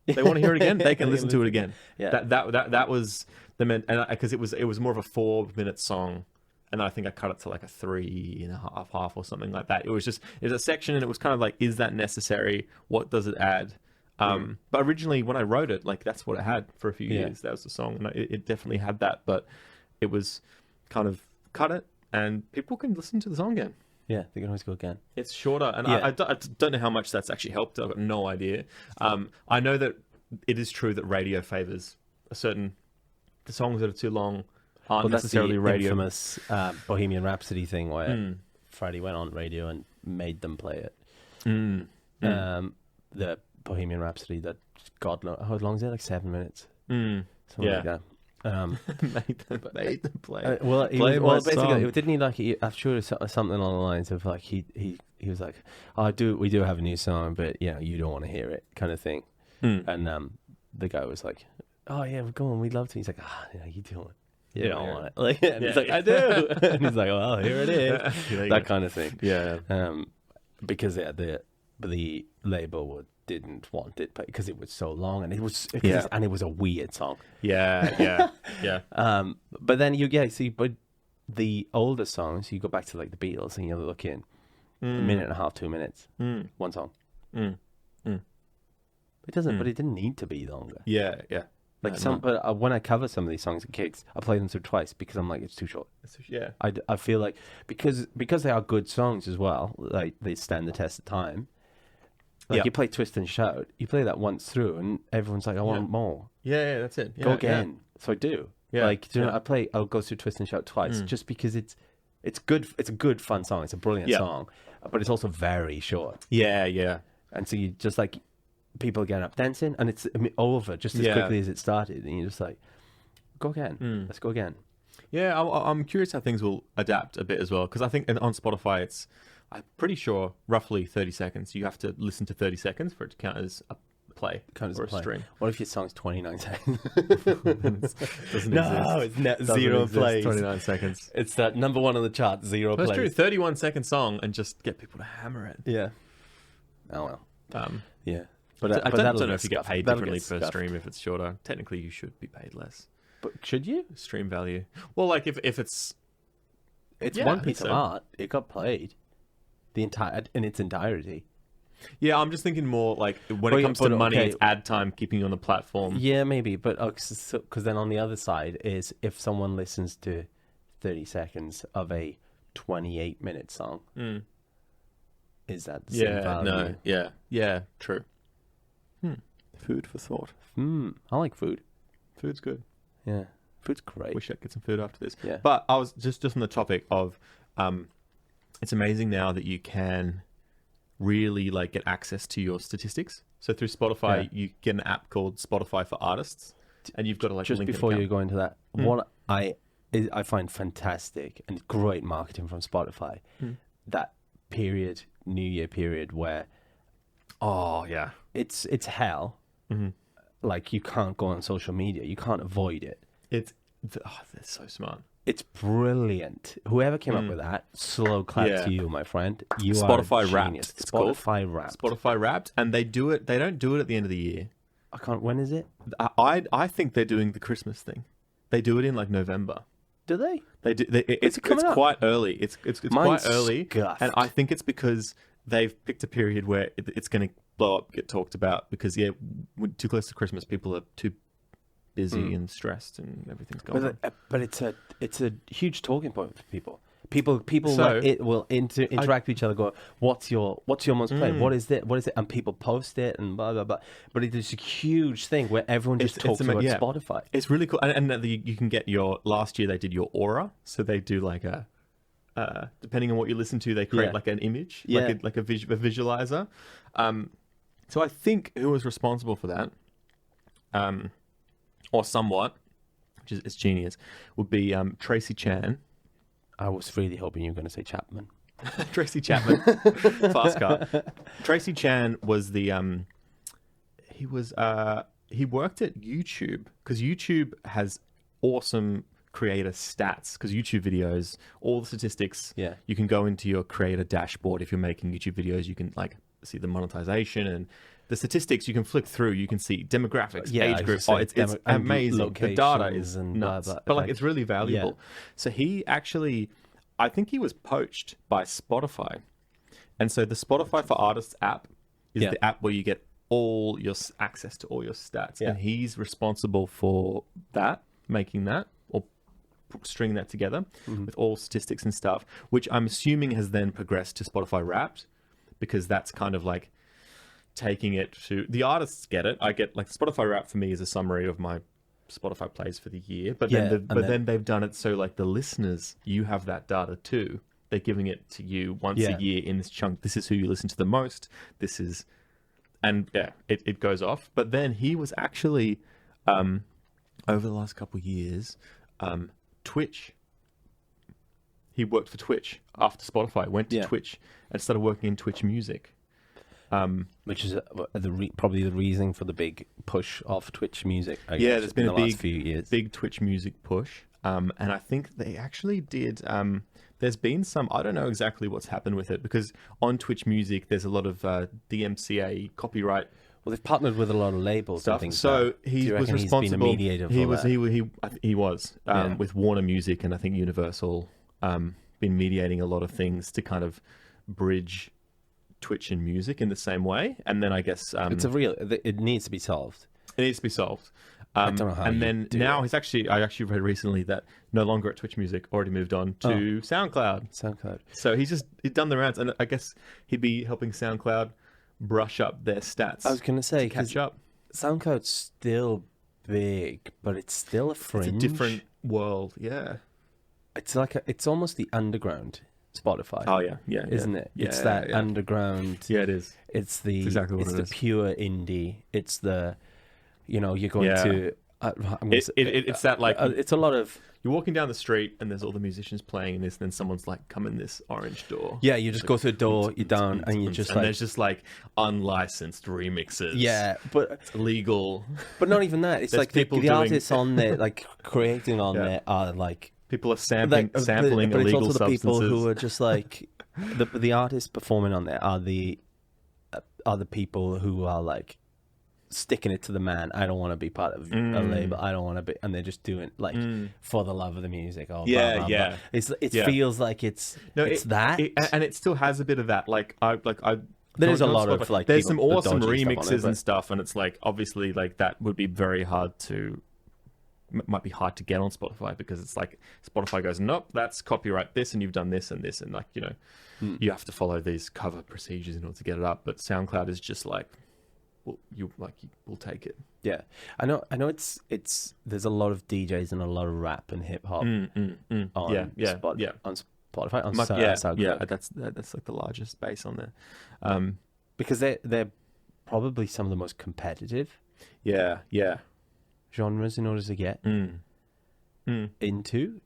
S1: They want to hear it again, they can listen to it again.
S2: Yeah.
S1: That was the because it was more of a 4-minute song. And I think I cut it to a 3.5 half or something like that. It was a section, and it was kind of is that necessary? What does it add? But originally when I wrote it, that's what it had for a few years. That was the song, and it definitely had that. But it was kind of cut it, and people can listen to the song again.
S2: Yeah, they can always go again.
S1: It's shorter, and I don't know how much that's actually helped. I've got no idea. I know that it is true that radio favors the songs that are too long aren't necessarily radio.
S2: Infamous Bohemian Rhapsody thing where Freddie went on radio and made them play it. The Bohemian Rhapsody, that God knows how long is it? 7 minutes. Something like that.
S1: made them play.
S2: Basically, didn't he I'm sure it's something along the lines of he was like, we do have a new song, but you don't want to hear it, kind of thing. And the guy was like, oh yeah, go on, we'd love to. He's like, you don't. You don't want it. And he's like, I do. And he's like, well, here it is. That kind of thing.
S1: Yeah.
S2: Because the label didn't want it because it was so long, and it was a weird song.
S1: Yeah.
S2: But then but the older songs, you go back to the Beatles and you look in a minute and a half, 2 minutes, one song. It doesn't, but it didn't need to be longer.
S1: Yeah.
S2: Like but when I cover some of these songs at gigs, I play them through twice because I'm like, it's too short.
S1: Yeah.
S2: I feel like because they are good songs as well, like they stand the test of time. Like you play Twist and Shout, you play that once through, and everyone's like, I want more.
S1: Yeah, that's it.
S2: Go again. So I do.
S1: Yeah.
S2: Like, do you know, I'll go through Twist and Shout twice just because it's good. It's a good, fun song. It's a brilliant song, but it's also very short.
S1: Yeah.
S2: And so you just like people getting up dancing, and it's over just as quickly as it started, and you're just like, go again. Let's go again.
S1: Yeah, I'm curious how things will adapt a bit as well, because I think on Spotify I'm pretty sure roughly 30 seconds. You have to listen to 30 seconds for it to count as a play or a stream.
S2: What if your song's 29 seconds?
S1: Doesn't
S2: exist. It's
S1: zero
S2: plays.
S1: 29 seconds.
S2: It's that number one on the chart, zero plays.
S1: That's true. 31-second song and just get people to hammer it.
S2: Yeah. Oh well. Yeah.
S1: But I don't know if you get
S2: scuffed.
S1: paid
S2: That'll
S1: differently
S2: get
S1: per
S2: scuffed.
S1: stream if it's shorter. Technically, you should be paid less.
S2: But should you?
S1: Stream value. Well, like if it's
S2: one piece of art. It got played in its entirety.
S1: Yeah, I'm just thinking more like when it comes to money, it's ad time keeping you on the platform.
S2: Yeah, maybe, but because then on the other side is if someone listens to 30 seconds of a 28-minute song, is that the same value?
S1: No, yeah, true. Food for thought.
S2: I like food.
S1: Food's good.
S2: Yeah, food's great.
S1: We should get some food after this.
S2: Yeah,
S1: but I was just on the topic of, it's amazing now that you can really like get access to your statistics. So through Spotify, you get an app called Spotify for Artists, and you've got to like
S2: just
S1: link
S2: before
S1: an
S2: you go into that, what I find fantastic and great marketing from Spotify, that period, New Year period where, it's hell. Like you can't go on social media, you can't avoid it.
S1: They're so smart.
S2: It's brilliant. Whoever came up with that, slow clap to you, my friend. You
S1: Spotify
S2: are a genius.
S1: Wrapped.
S2: Spotify Wrapped.
S1: Spotify Wrapped, and they do it. They don't do it at the end of the year.
S2: I can't. When is it?
S1: I think they're doing the Christmas thing. They do it in like November.
S2: Do they?
S1: They do. It's quite early. It's quite early,
S2: scuffed.
S1: and I think it's because they've picked a period where it's going to blow up, get talked about. Because we're too close to Christmas, people are too busy and stressed, and everything's going on.
S2: But it's a huge talking point for people. People
S1: So,
S2: will interact with each other. Go, what's your most played? What is it? What is it? And people post it and blah blah blah. But it is a huge thing where everyone just talks about Spotify.
S1: It's really cool, and you can get your. Last year they did your aura, so they do like a. Depending on what you listen to, they create like an image, like a visualizer. So I think who was responsible for that, or somewhat, which is genius, would be Tracy Chan.
S2: I was really hoping you were going to say Chapman.
S1: Tracy Chapman, fast car. Tracy Chan was the he worked at YouTube because YouTube has awesome creator stats because YouTube videos, all the statistics.
S2: Yeah, you
S1: can go into your creator dashboard if you're making YouTube videos. You can like see the monetization and the statistics. You can flick through. You can see demographics, age group. It's amazing. The data is nuts, but like it's really valuable. Yeah. So he actually, I think he was poached by Spotify, and so the Spotify for Artists app is the app where you get all your access to all your stats, and he's responsible for that, making that or stringing that together with all statistics and stuff, which I'm assuming has then progressed to Spotify Wrapped, because that's kind of like taking it to the artists get it. I get like Spotify Wrapped for me is a summary of my Spotify plays for the year, but then they've done it so like the listeners, you have that data too. They're giving it to you once a year in this chunk. This is who you listen to the most. This is, and it goes off. But then he was actually over the last couple of years, Twitch. He worked for Twitch after Spotify. Went to Twitch and started working in Twitch Music.
S2: Which is probably the reason for the big push of Twitch Music.
S1: There's been
S2: a last few years.
S1: Big Twitch Music push, and I think they actually did. There's been some. I don't know exactly what's happened with it, because on Twitch Music there's a lot of DMCA copyright.
S2: Well, they've partnered with a lot of labels
S1: stuff.
S2: And things.
S1: So he was responsible.
S2: He's been a mediator for
S1: he was with Warner Music, and I think Universal. Been mediating a lot of things to kind of bridge Twitch and music in the same way, and then I guess
S2: it needs to be solved.
S1: It needs to be solved,
S2: I don't know how.
S1: And
S2: you
S1: then
S2: do
S1: now
S2: it.
S1: I actually read recently that no longer at Twitch Music, already moved on to SoundCloud.
S2: SoundCloud.
S1: So he'd done the rounds, and I guess he'd be helping SoundCloud brush up their stats.
S2: I was going to say,
S1: catch up.
S2: SoundCloud's still big, but it's still a fringe.
S1: It's a different world, yeah.
S2: It's almost the underground Spotify.
S1: Oh yeah,
S2: isn't it?
S1: Yeah,
S2: it's that
S1: yeah.
S2: underground.
S1: Yeah, it is.
S2: It's the
S1: exactly what
S2: it's
S1: it
S2: the
S1: is.
S2: pure indie. It's the, you're going
S1: Yeah.
S2: to.
S1: It's that like
S2: it's a lot of.
S1: you're walking down the street and there's all the musicians playing this, and then someone's like, "Come in this orange door."
S2: Yeah, you just go through the door, you're down, and you're just
S1: and
S2: like,
S1: there's just like unlicensed remixes.
S2: yeah, but
S1: It's illegal.
S2: but not even that. It's
S1: There's
S2: like the
S1: people doing-
S2: artists on there, like creating on
S1: Yeah.
S2: there, are like.
S1: People are sampling
S2: but
S1: illegal
S2: it's also the
S1: substances.
S2: people who are just like the artists performing on there are the people who are like sticking it to the man. I don't want to be part of a label. I don't want to be, and they're just doing like for the love of the music. Or
S1: Yeah,
S2: blah, blah,
S1: yeah.
S2: blah. It
S1: Yeah.
S2: feels like it's that.
S1: and it still has a bit of that.
S2: There's a lot
S1: Spotify.
S2: of like
S1: there's
S2: people-
S1: some
S2: the
S1: awesome
S2: dodgy stuff on
S1: remixes
S2: it, but-
S1: and stuff, and it's like obviously like that would be very hard to. Might be hard to get on Spotify because it's like Spotify goes, nope, that's copyright this, and you've done this and this, and like you have to follow these cover procedures in order to get it up. But SoundCloud is just like, we'll take it.
S2: Yeah, I know. It's there's a lot of DJs and a lot of rap and hip hop on
S1: yeah,
S2: on Spotify on SoundCloud.
S1: Yeah, that's like the largest base on there.
S2: Because they're probably some of the most competitive
S1: Yeah.
S2: genres in order to get into,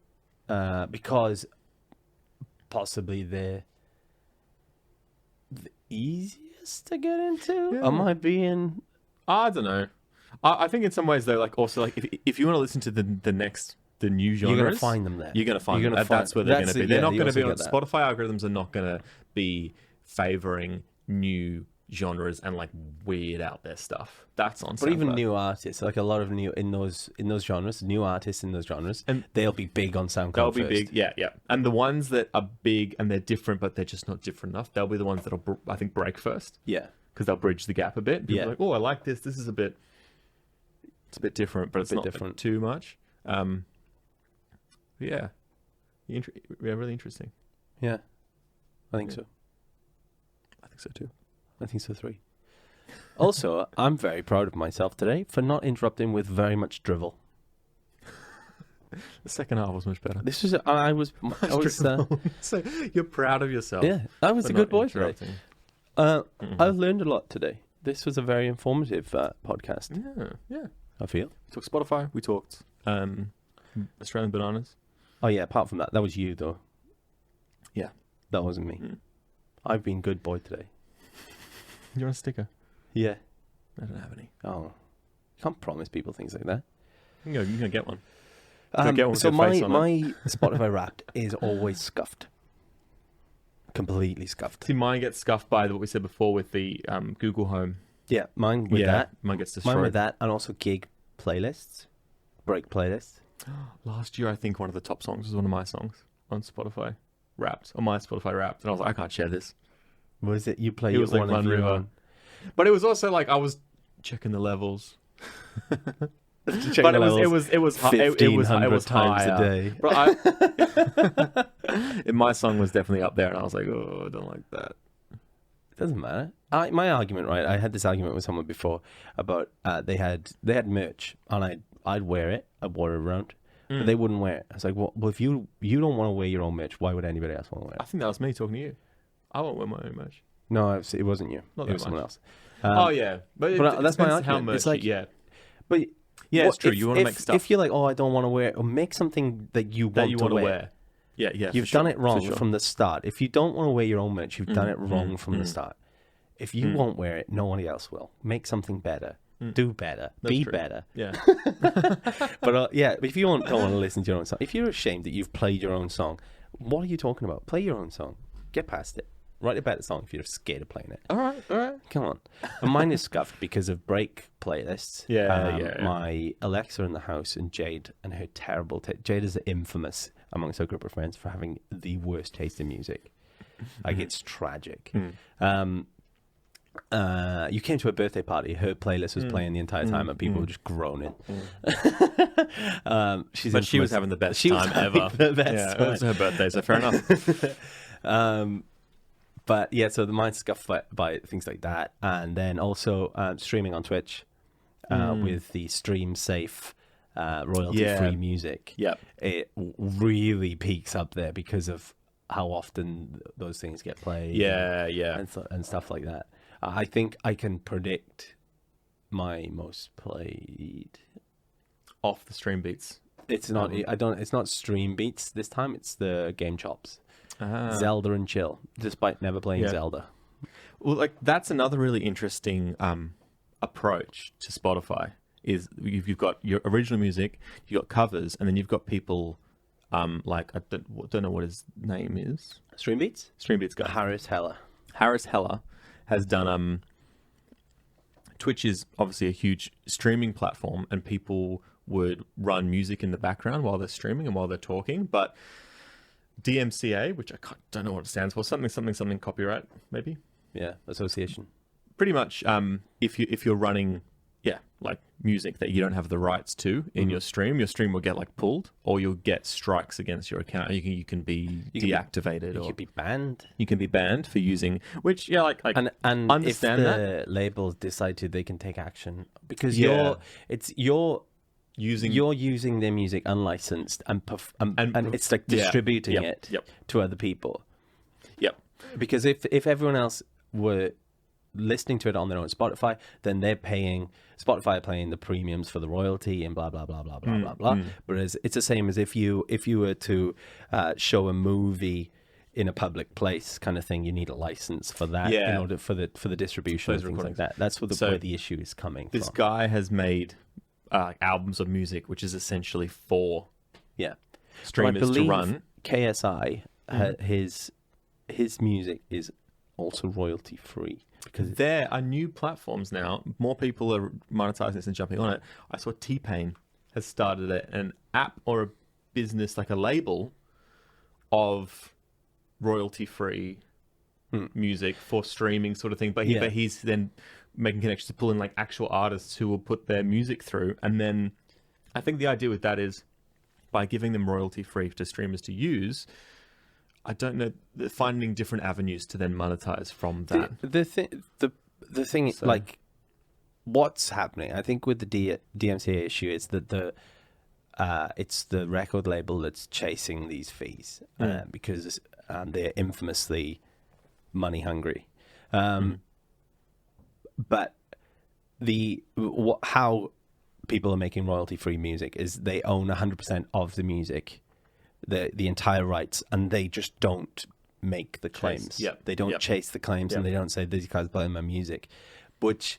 S2: because possibly they're the easiest to get into.
S1: Yeah.
S2: Am I being?
S1: I don't know. I think in some ways though, like also like if you want to listen to the new genres,
S2: You're gonna find them there.
S1: You're gonna find
S2: You're
S1: them.
S2: gonna find-
S1: That's where they're
S2: that's
S1: gonna be.
S2: it,
S1: They're
S2: yeah,
S1: not
S2: you
S1: gonna be
S2: also
S1: on
S2: get that.
S1: Spotify algorithms are not gonna be favoring new genres and like weird out there stuff. That's on.
S2: But even
S1: SoundCloud.
S2: new artists, like a lot of new in those genres, new artists in those genres,
S1: And
S2: they'll be big on SoundCloud.
S1: they'll be
S2: first.
S1: big, yeah. And the ones that are big and they're different, but they're just not different enough, they'll be the ones that'll I think break first.
S2: Yeah,
S1: Because they'll bridge the gap a bit. People
S2: Yeah.
S1: are like, oh, I like this. This is a bit different, but it's
S2: bit
S1: not
S2: different.
S1: too much. Yeah, really interesting.
S2: yeah, I think
S1: Yeah.
S2: so.
S1: I think so too.
S2: I think so. 3. Also, I'm very proud of myself today for not interrupting with very much drivel.
S1: The second half was much better.
S2: This was I was
S1: So you're proud of yourself.
S2: yeah, I was
S1: for
S2: a good
S1: not
S2: boy today.
S1: interrupting.
S2: I've learned a lot today. This was a very informative podcast.
S1: Yeah.
S2: I feel.
S1: We talked Spotify. We talked Australian bananas.
S2: Oh yeah, apart from that was you though.
S1: Yeah.
S2: That wasn't me. I've been good boy today.
S1: You want a sticker?
S2: Yeah.
S1: I don't have any.
S2: Oh, you can't promise people things like that.
S1: You can go get one. Go get one with
S2: So
S1: your face on
S2: my Spotify Wrapped is always scuffed. Completely scuffed.
S1: See, mine gets scuffed by what we said before with the Google Home.
S2: Yeah, mine with that.
S1: Mine gets destroyed.
S2: Mine with that, and also gig playlists, break playlists.
S1: Last year, I think one of the top songs was one of my songs on Spotify Wrapped. On my Spotify Wrapped. And I was like, I can't share this.
S2: Was it you play?
S1: It was like
S2: one of
S1: Run
S2: your
S1: River.
S2: own?
S1: But it was also like I was checking the levels.
S2: Check
S1: But
S2: the
S1: it
S2: levels
S1: was high. It was
S2: 1,500 times
S1: higher.
S2: a day.
S1: But my song was definitely up there, and I was like, oh, I don't like that.
S2: It doesn't matter. My argument, right? I had this argument with someone before about they had merch, and I'd wear it. I wore it around, but they wouldn't wear it. I was like, well, if you don't want to wear your own merch, why would anybody else want to wear
S1: I
S2: it?
S1: think that was me talking to you. I won't wear my own merch.
S2: No, it wasn't you.
S1: Not
S2: It
S1: that
S2: was someone
S1: much.
S2: else.
S1: Oh yeah, but
S2: that's my
S1: depends how
S2: argument.
S1: much.
S2: It's like-
S1: yeah,
S2: But
S1: yeah, it's true. You want to make
S2: if
S1: stuff
S2: you're like, oh, I don't want to wear it, or make something that you
S1: that
S2: want
S1: you
S2: to
S1: want to
S2: wear.
S1: wear. Yeah, yeah.
S2: You've
S1: for
S2: done
S1: sure,
S2: it wrong
S1: for sure.
S2: from the start. If you don't want to wear your own merch, you've done it wrong from the start. If you won't wear it, nobody else will. Make something better. Do better.
S1: That's
S2: Be
S1: true.
S2: better.
S1: Yeah.
S2: But yeah, if you don't want to listen to your own song, if you're ashamed that you've played your own song, what are you talking about? Play your own song. Get past it. Write a better song if you're scared of playing it.
S1: all right.
S2: Come on. And mine is scuffed because of break playlists.
S1: Yeah.
S2: My Alexa in the house and Jade and her terrible Jade is infamous amongst her group of friends for having the worst taste in music. Like, it's tragic. You came to a birthday party. Her playlist was playing the entire time, and people were just groaning.
S1: She was having the best time ever.
S2: The best
S1: It was her birthday, so fair enough.
S2: But yeah, so the mind's scuffed by things like that, and then also streaming on Twitch with the stream safe royalty-free music.
S1: Yep.
S2: It really peaks up there because of how often those things get played. And stuff like that. I think I can predict my most played
S1: Off the stream beats.
S2: It's not. It's not stream beats this time. It's the game chops. Zelda and chill, despite never playing Zelda.
S1: Well, like that's another really interesting approach to Spotify. Is you've got your original music, you've got covers, and then you've got people like I don't know what his name is.
S2: Stream beats
S1: guy.
S2: Harris
S1: Heller has done. Twitch is obviously a huge streaming platform, and people would run music in the background while they're streaming and while they're talking. But DMCA, which I don't know what it stands for, something copyright, maybe.
S2: Yeah, association.
S1: Pretty much, if you're running, like music that you don't have the rights to in your stream will get like pulled, or you'll get strikes against your account. You can be deactivated,
S2: you
S1: or
S2: can be banned.
S1: You can be banned for using, which and
S2: understand
S1: if
S2: the labels decide to, they can take action because you're using their music unlicensed and it's like distributing it to other people.
S1: Yep.
S2: Because if everyone else were listening to it on their own Spotify, then Spotify are paying the premiums for the royalty and blah blah blah blah blah blah blah. Whereas it's the same as if you were to show a movie in a public place kind of thing, you need a license for that in order for the distribution and things like that. That's where the issue is coming from.
S1: This guy has made albums of music, which is essentially for streamers to run.
S2: KSI, his music is also royalty free.
S1: Because there are new platforms now. More people are monetizing this and jumping on it. I saw T-Pain has started an app or a business, like a label of royalty-free music for streaming sort of thing. But he's then making connections to pull in like actual artists who will put their music through. And then I think the idea with that is by giving them royalty-free to streamers to use, I don't know, finding different avenues to then monetize from that.
S2: The thing, like, what's happening, I think, with the DMCA issue is that it's the record label that's chasing these fees because they're infamously money hungry. But how people are making royalty-free music is they own 100% of the music, the entire rights, and they just don't make the claims. They don't chase the claims, and they don't say these guys play my music. Which,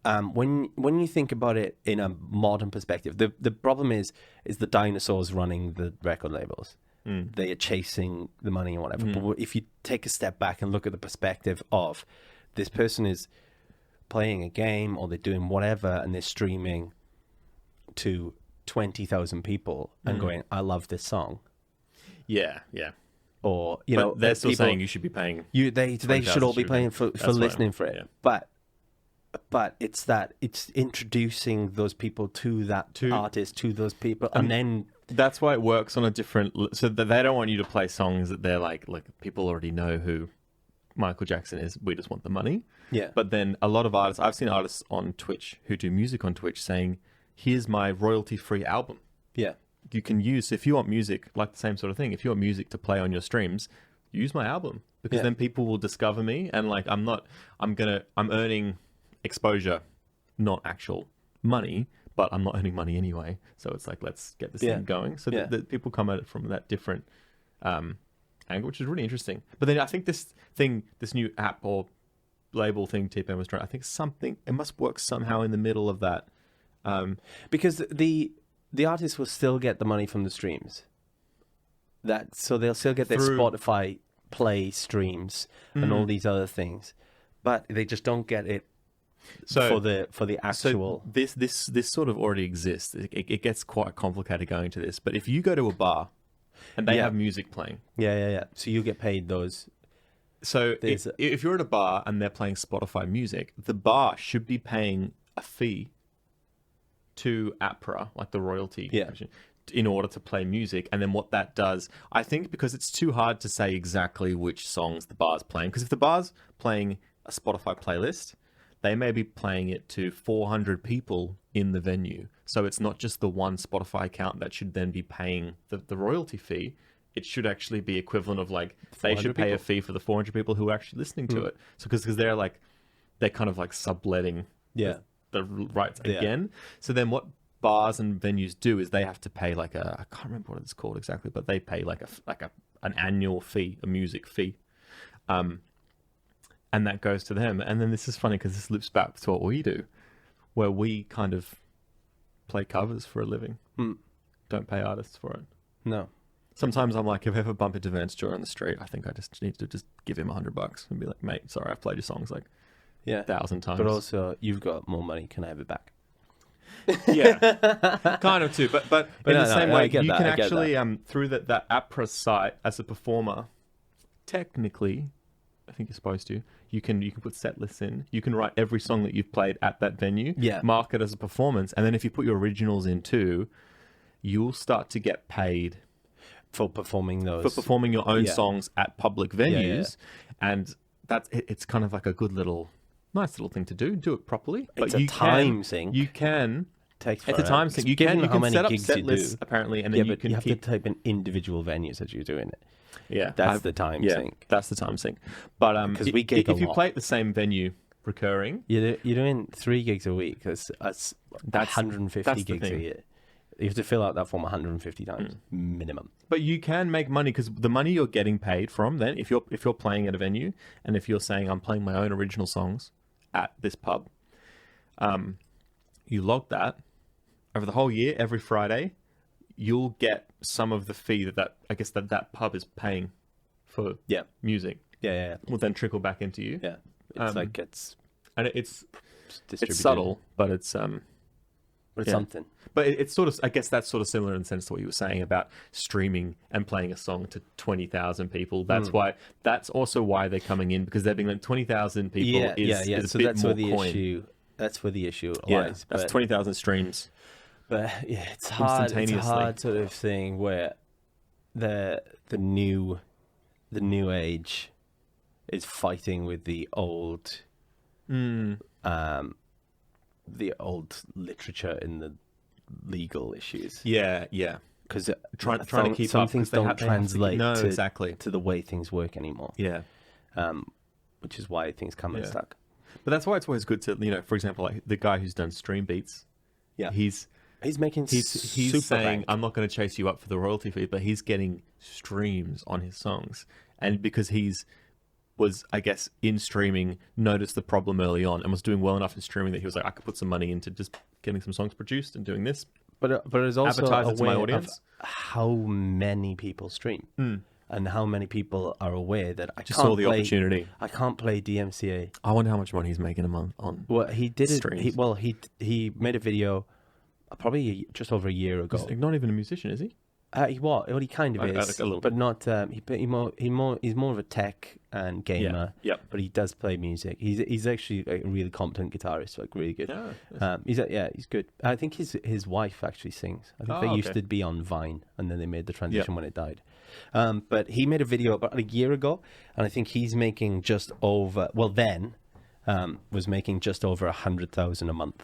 S2: when you think about it in a modern perspective, the problem is the dinosaurs running the record labels. They are chasing the money and whatever. But if you take a step back and look at the perspective of this person is playing a game or they're doing whatever and they're streaming to 20,000 people and going, I love this song.
S1: Yeah.
S2: Or,
S1: but they're still saying you should be paying.
S2: They should all be paying for listening for it. Yeah. But it's introducing those people to that artist, to those people, and then
S1: that's why it works on a different. So that they don't want you to play songs that they're like people already know who Michael Jackson is. We just want the money.
S2: Yeah.
S1: But then a lot of artists, I've seen artists on Twitch who do music on Twitch saying, here's my royalty-free album.
S2: Yeah.
S1: You can use, if you want music, like the same sort of thing, if you want music to play on your streams, use my album. Because then people will discover me, and like I'm earning exposure, not actual money, but I'm not earning money anyway. So it's like, let's get this thing going. So that people come at it from that different angle, which is really interesting. But then I think this new app or label thing T-Pain was trying, I think it must work somehow in the middle of that.
S2: Because the artists will still get the money from the streams. So they'll still get their Spotify play streams and all these other things, but they just don't get it for the actual.
S1: So this sort of already exists. It gets quite complicated going to this, but if you go to a bar and they have music playing,
S2: so you get paid those.
S1: So if you're at a bar and they're playing Spotify music, the bar should be paying a fee to APRA, like the royalty, in order to play music. And then what that does, I think, because it's too hard to say exactly which songs the bar's playing. Because if the bar's playing a Spotify playlist, they may be playing it to 400 people in the venue. So it's not just the one Spotify account that should then be paying the royalty fee. It should actually be equivalent of like they should pay a fee for the 400 people who are actually listening to it. So because they're kind of like subletting the rights again. So then what bars and venues do is they have to pay like I can't remember what it's called exactly, but they pay like an annual fee, a music fee. And that goes to them. And then this is funny because this loops back to what we do, where we kind of play covers for a living. Don't pay artists for it.
S2: No.
S1: Sometimes I'm like, if I ever bump into Vance Joy on the street, I think I just need to just give him $100 and be like, mate, sorry, I've played your songs like 1,000 times.
S2: But also, you've got more money. Can I have it back?
S1: Yeah, kind of too. But in the same way, you can actually through that APRA site as a performer, technically, I think you're supposed to. You can put set lists in. You can write every song that you've played at that venue.
S2: Yeah.
S1: Mark it as a performance, and then if you put your originals in too, you'll start to get paid
S2: for performing those.
S1: For performing your own songs at public venues, and it's kind of like a nice little thing to do. Do it properly.
S2: It's a time thing.
S1: You can.
S2: It's
S1: a time thing. You can set up set lists apparently, and then you have
S2: to type in individial venues that you're doing it.
S1: Yeah,
S2: that's the time sink.
S1: That's the time sink. But
S2: because we gig
S1: if you play at the same venue recurring,
S2: you're doing 3 gigs a week. That's 150 gigs a year. You have to fill out that form 150 times minimum. But
S1: you can make money because the money you're getting paid from then, if you're playing at a venue, and if you're saying I'm playing my own original songs at this pub, you log that over the whole year, every Friday, you'll get some of the fee that pub is paying for music.
S2: Yeah.
S1: Will then trickle back into you.
S2: Yeah, it's
S1: it's subtle, but it's
S2: something.
S1: But it's sort of, I guess that's sort of similar in the sense to what you were saying about streaming and playing a song to 20,000 people. That's also why they're coming in, because they're being like 20,000 people is
S2: so
S1: a bit
S2: that's
S1: more
S2: where the
S1: coin.
S2: issue. That's where the issue lies.
S1: That's 20,000 streams.
S2: But yeah, it's hard. It's a hard sort of thing where the new age is fighting with the old literature in the legal issues.
S1: Yeah.
S2: Because
S1: trying to keep
S2: some
S1: up,
S2: things don't translate
S1: exactly
S2: to the way things work anymore.
S1: Yeah.
S2: Which is why things come unstuck.
S1: But that's why it's always good to, for example, like the guy who's done Stream Beats. Yeah. He's saying,
S2: bank.
S1: I'm not going to chase you up for the royalty fee, but he's getting streams on his songs. And because was, I guess, in streaming, noticed the problem early on and was doing well enough in streaming that he was like, I could put some money into just getting some songs produced and doing this.
S2: But it's also
S1: advertise it to my audience.
S2: Of how many people stream and how many people are aware that I
S1: just saw the opportunity.
S2: I can't play DMCA.
S1: I wonder how much money he's making a month on.
S2: Well, he did
S1: streams.
S2: He made a video probably just over a year ago.
S1: He's not even a musician, is he?
S2: He kind of is, but not. He's more of a tech and gamer.
S1: Yeah.
S2: But he does play music. He's actually a really competent guitarist, like really good. He's good. I think his wife actually sings. I think they used to be on Vine, and then they made the transition when it died. But he made a video about a year ago, and I think he's making just over. Well, then was making just over $100,000 a month.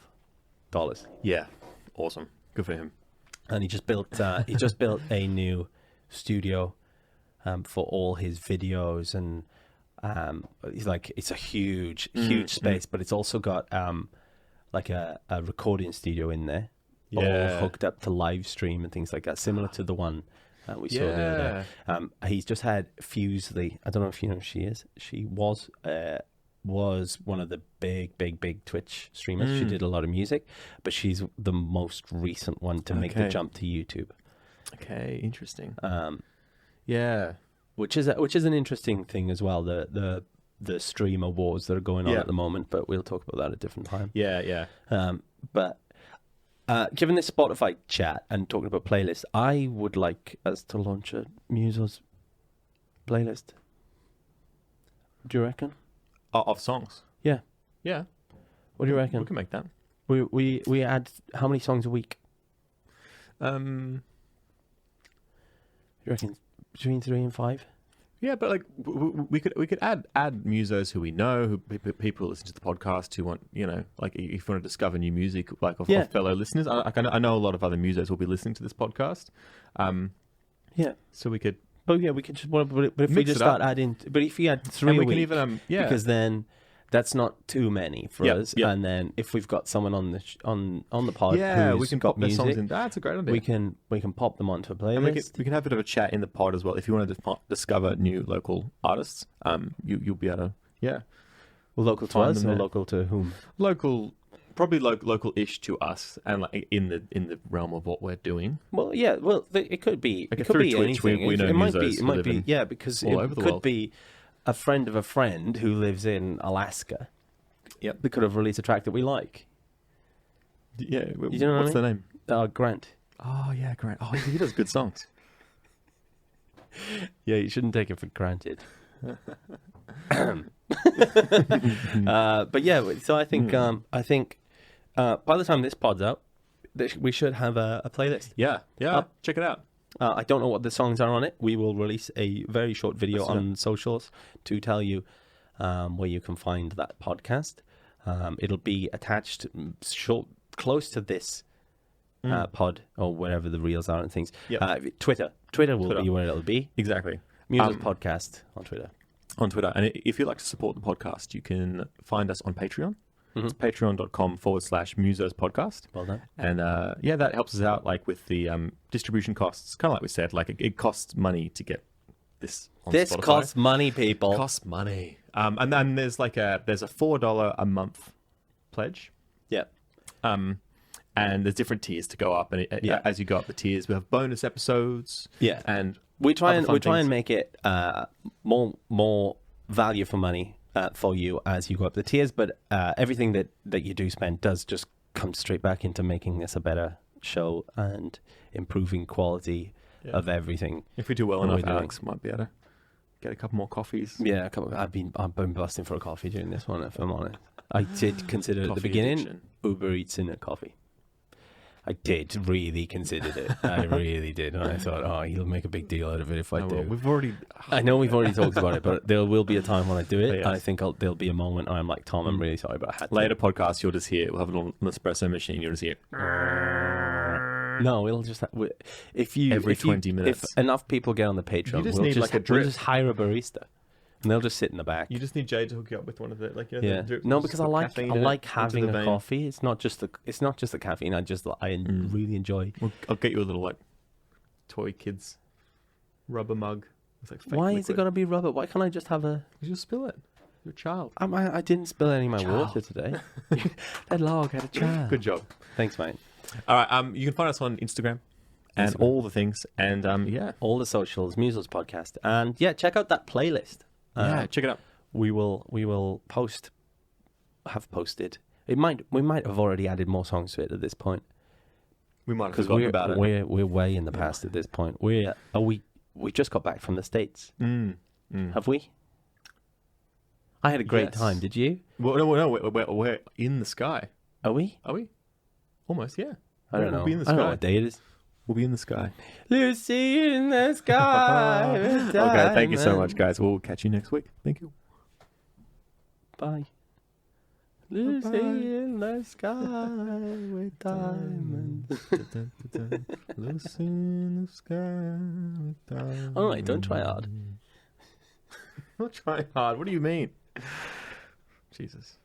S1: Yeah, awesome. Good for him.
S2: And he just built a new studio for all his videos, and he's like, it's a huge space, but it's also got like a recording studio in there, all hooked up to live stream and things like that, similar to the one we saw the other day. He's just had Fusely. I don't know if you know who she is. She was one of the big Twitch streamers. She did a lot of music, but she's the most recent one to make the jump to YouTube.
S1: Okay, interesting.
S2: Which is an interesting thing as well. The streamer wars that are going on at the moment, but we'll talk about that at a different time.
S1: Yeah.
S2: But given this Spotify chat and talking about playlists, I would like us to launch a Musos playlist. Do you reckon?
S1: Of songs.
S2: Yeah.
S1: Yeah.
S2: What do you
S1: We
S2: reckon?
S1: can make that.
S2: We add how many songs a week?
S1: Um.
S2: You reckon between 3 and 5?
S1: Yeah, but like we could add musos who we know, who people who listen to the podcast who want, you know, like if you want to discover new music, like of fellow listeners. I know a lot of other musos will be listening to this podcast.
S2: Yeah.
S1: So we could.
S2: But yeah, we could just. But if we just start adding, but if you add 3 a week, can even, because then that's not too many for us. Yep. And then if we've got someone on the on the pod,
S1: we can pop their songs in. That's a great idea.
S2: We can pop them onto a playlist.
S1: And we can have a bit of a chat in the pod as well. If you want to discover new local artists, you'll be able to
S2: Well, local to us or local to whom?
S1: Local. Probably local-ish to us, and like in the realm of what we're doing.
S2: Well, yeah. Well, it could be.
S1: Like
S2: it could be
S1: Twitch,
S2: anything.
S1: we know
S2: it might
S1: musos
S2: be. It might be. Yeah, because it could be a friend of a friend who lives in Alaska.
S1: Yep.
S2: That could have released a track that we like.
S1: Yeah.
S2: You know
S1: what's the name?
S2: Grant.
S1: Oh yeah, Grant. Oh, he does good songs.
S2: Yeah, you shouldn't take it for granted. But yeah, so I think by the time this pod's out, we should have a playlist.
S1: Yeah, check it out.
S2: I don't know what the songs are on it. We will release a very short video on socials to tell you where you can find that podcast. It'll be attached close to this pod or wherever the reels are and things. Yep. Twitter will be where it'll be.
S1: Exactly.
S2: Musos Podcast on Twitter.
S1: And if you'd like to support the podcast, you can find us on Patreon. Mm-hmm. It's patreon.com/Musos podcast.
S2: Well done.
S1: And that helps us out, like with the distribution costs. Kind of like we said, like it costs money to get this on
S2: This
S1: Spotify.
S2: costs money, people.
S1: It costs money. And then there's a $4 a month pledge.
S2: Yeah.
S1: And there's different tiers to go up, and as you go up the tiers, we have bonus episodes.
S2: Yeah.
S1: And
S2: we try and make it more value for money for you as you go up the tiers, but everything that you do spend does just come straight back into making this a better show and improving quality of everything.
S1: If we do well enough, Alex might be able to get a couple more coffees.
S2: Yeah, I've been busting for a coffee during this one, if I'm honest. I did consider at the beginning Uber Eats in a coffee. I did really consider it. I really did. And I thought, he'll make a big deal out of it if I do. I know we've already talked about it, but there will be a time when I do it. Yes. And I think there'll be a moment where I'm like, Tom, I'm really sorry, but I had to.
S1: Later podcast, you'll just hear it. We'll have a little espresso machine. You'll just hear it.
S2: No, we'll just
S1: every 20 minutes.
S2: If enough people get on the Patreon, we'll just hire a barista. And they'll just sit in the back.
S1: You just need Jade to hook you up with one of the
S2: No, because I like having a coffee. It's not just the caffeine. I really enjoy.
S1: I'll get you a little toy kids rubber mug. It's like
S2: why is it gotta be rubber? Why can't I just have a?
S1: You'll spill it. You're a child.
S2: I didn't spill any of my water today. That log had a child.
S1: Good job.
S2: Thanks, mate.
S1: All right. You can find us on Instagram. And all the things, and
S2: all the socials, Musos Podcast, and check out that playlist.
S1: Check it out.
S2: We will have posted. We might have already added more songs to it at this point.
S1: We might have forgotten about it.
S2: We're way in the past at this point. We just got back from the States. Have we? I had a great time. Did you?
S1: Well, no, we're in the sky.
S2: Are we?
S1: Are we? Almost, yeah.
S2: I don't know.
S1: We'll be in the sky.
S2: I don't know what day it is.
S1: We'll be in the sky.
S2: Lucy in the sky.
S1: Okay, thank you so much, guys. We'll catch you next week. Thank you.
S2: Bye. Lucy in the sky with diamonds.
S1: Lucy in the sky with diamonds.
S2: All right, don't try hard.
S1: Not trying hard. What do you mean? Jesus.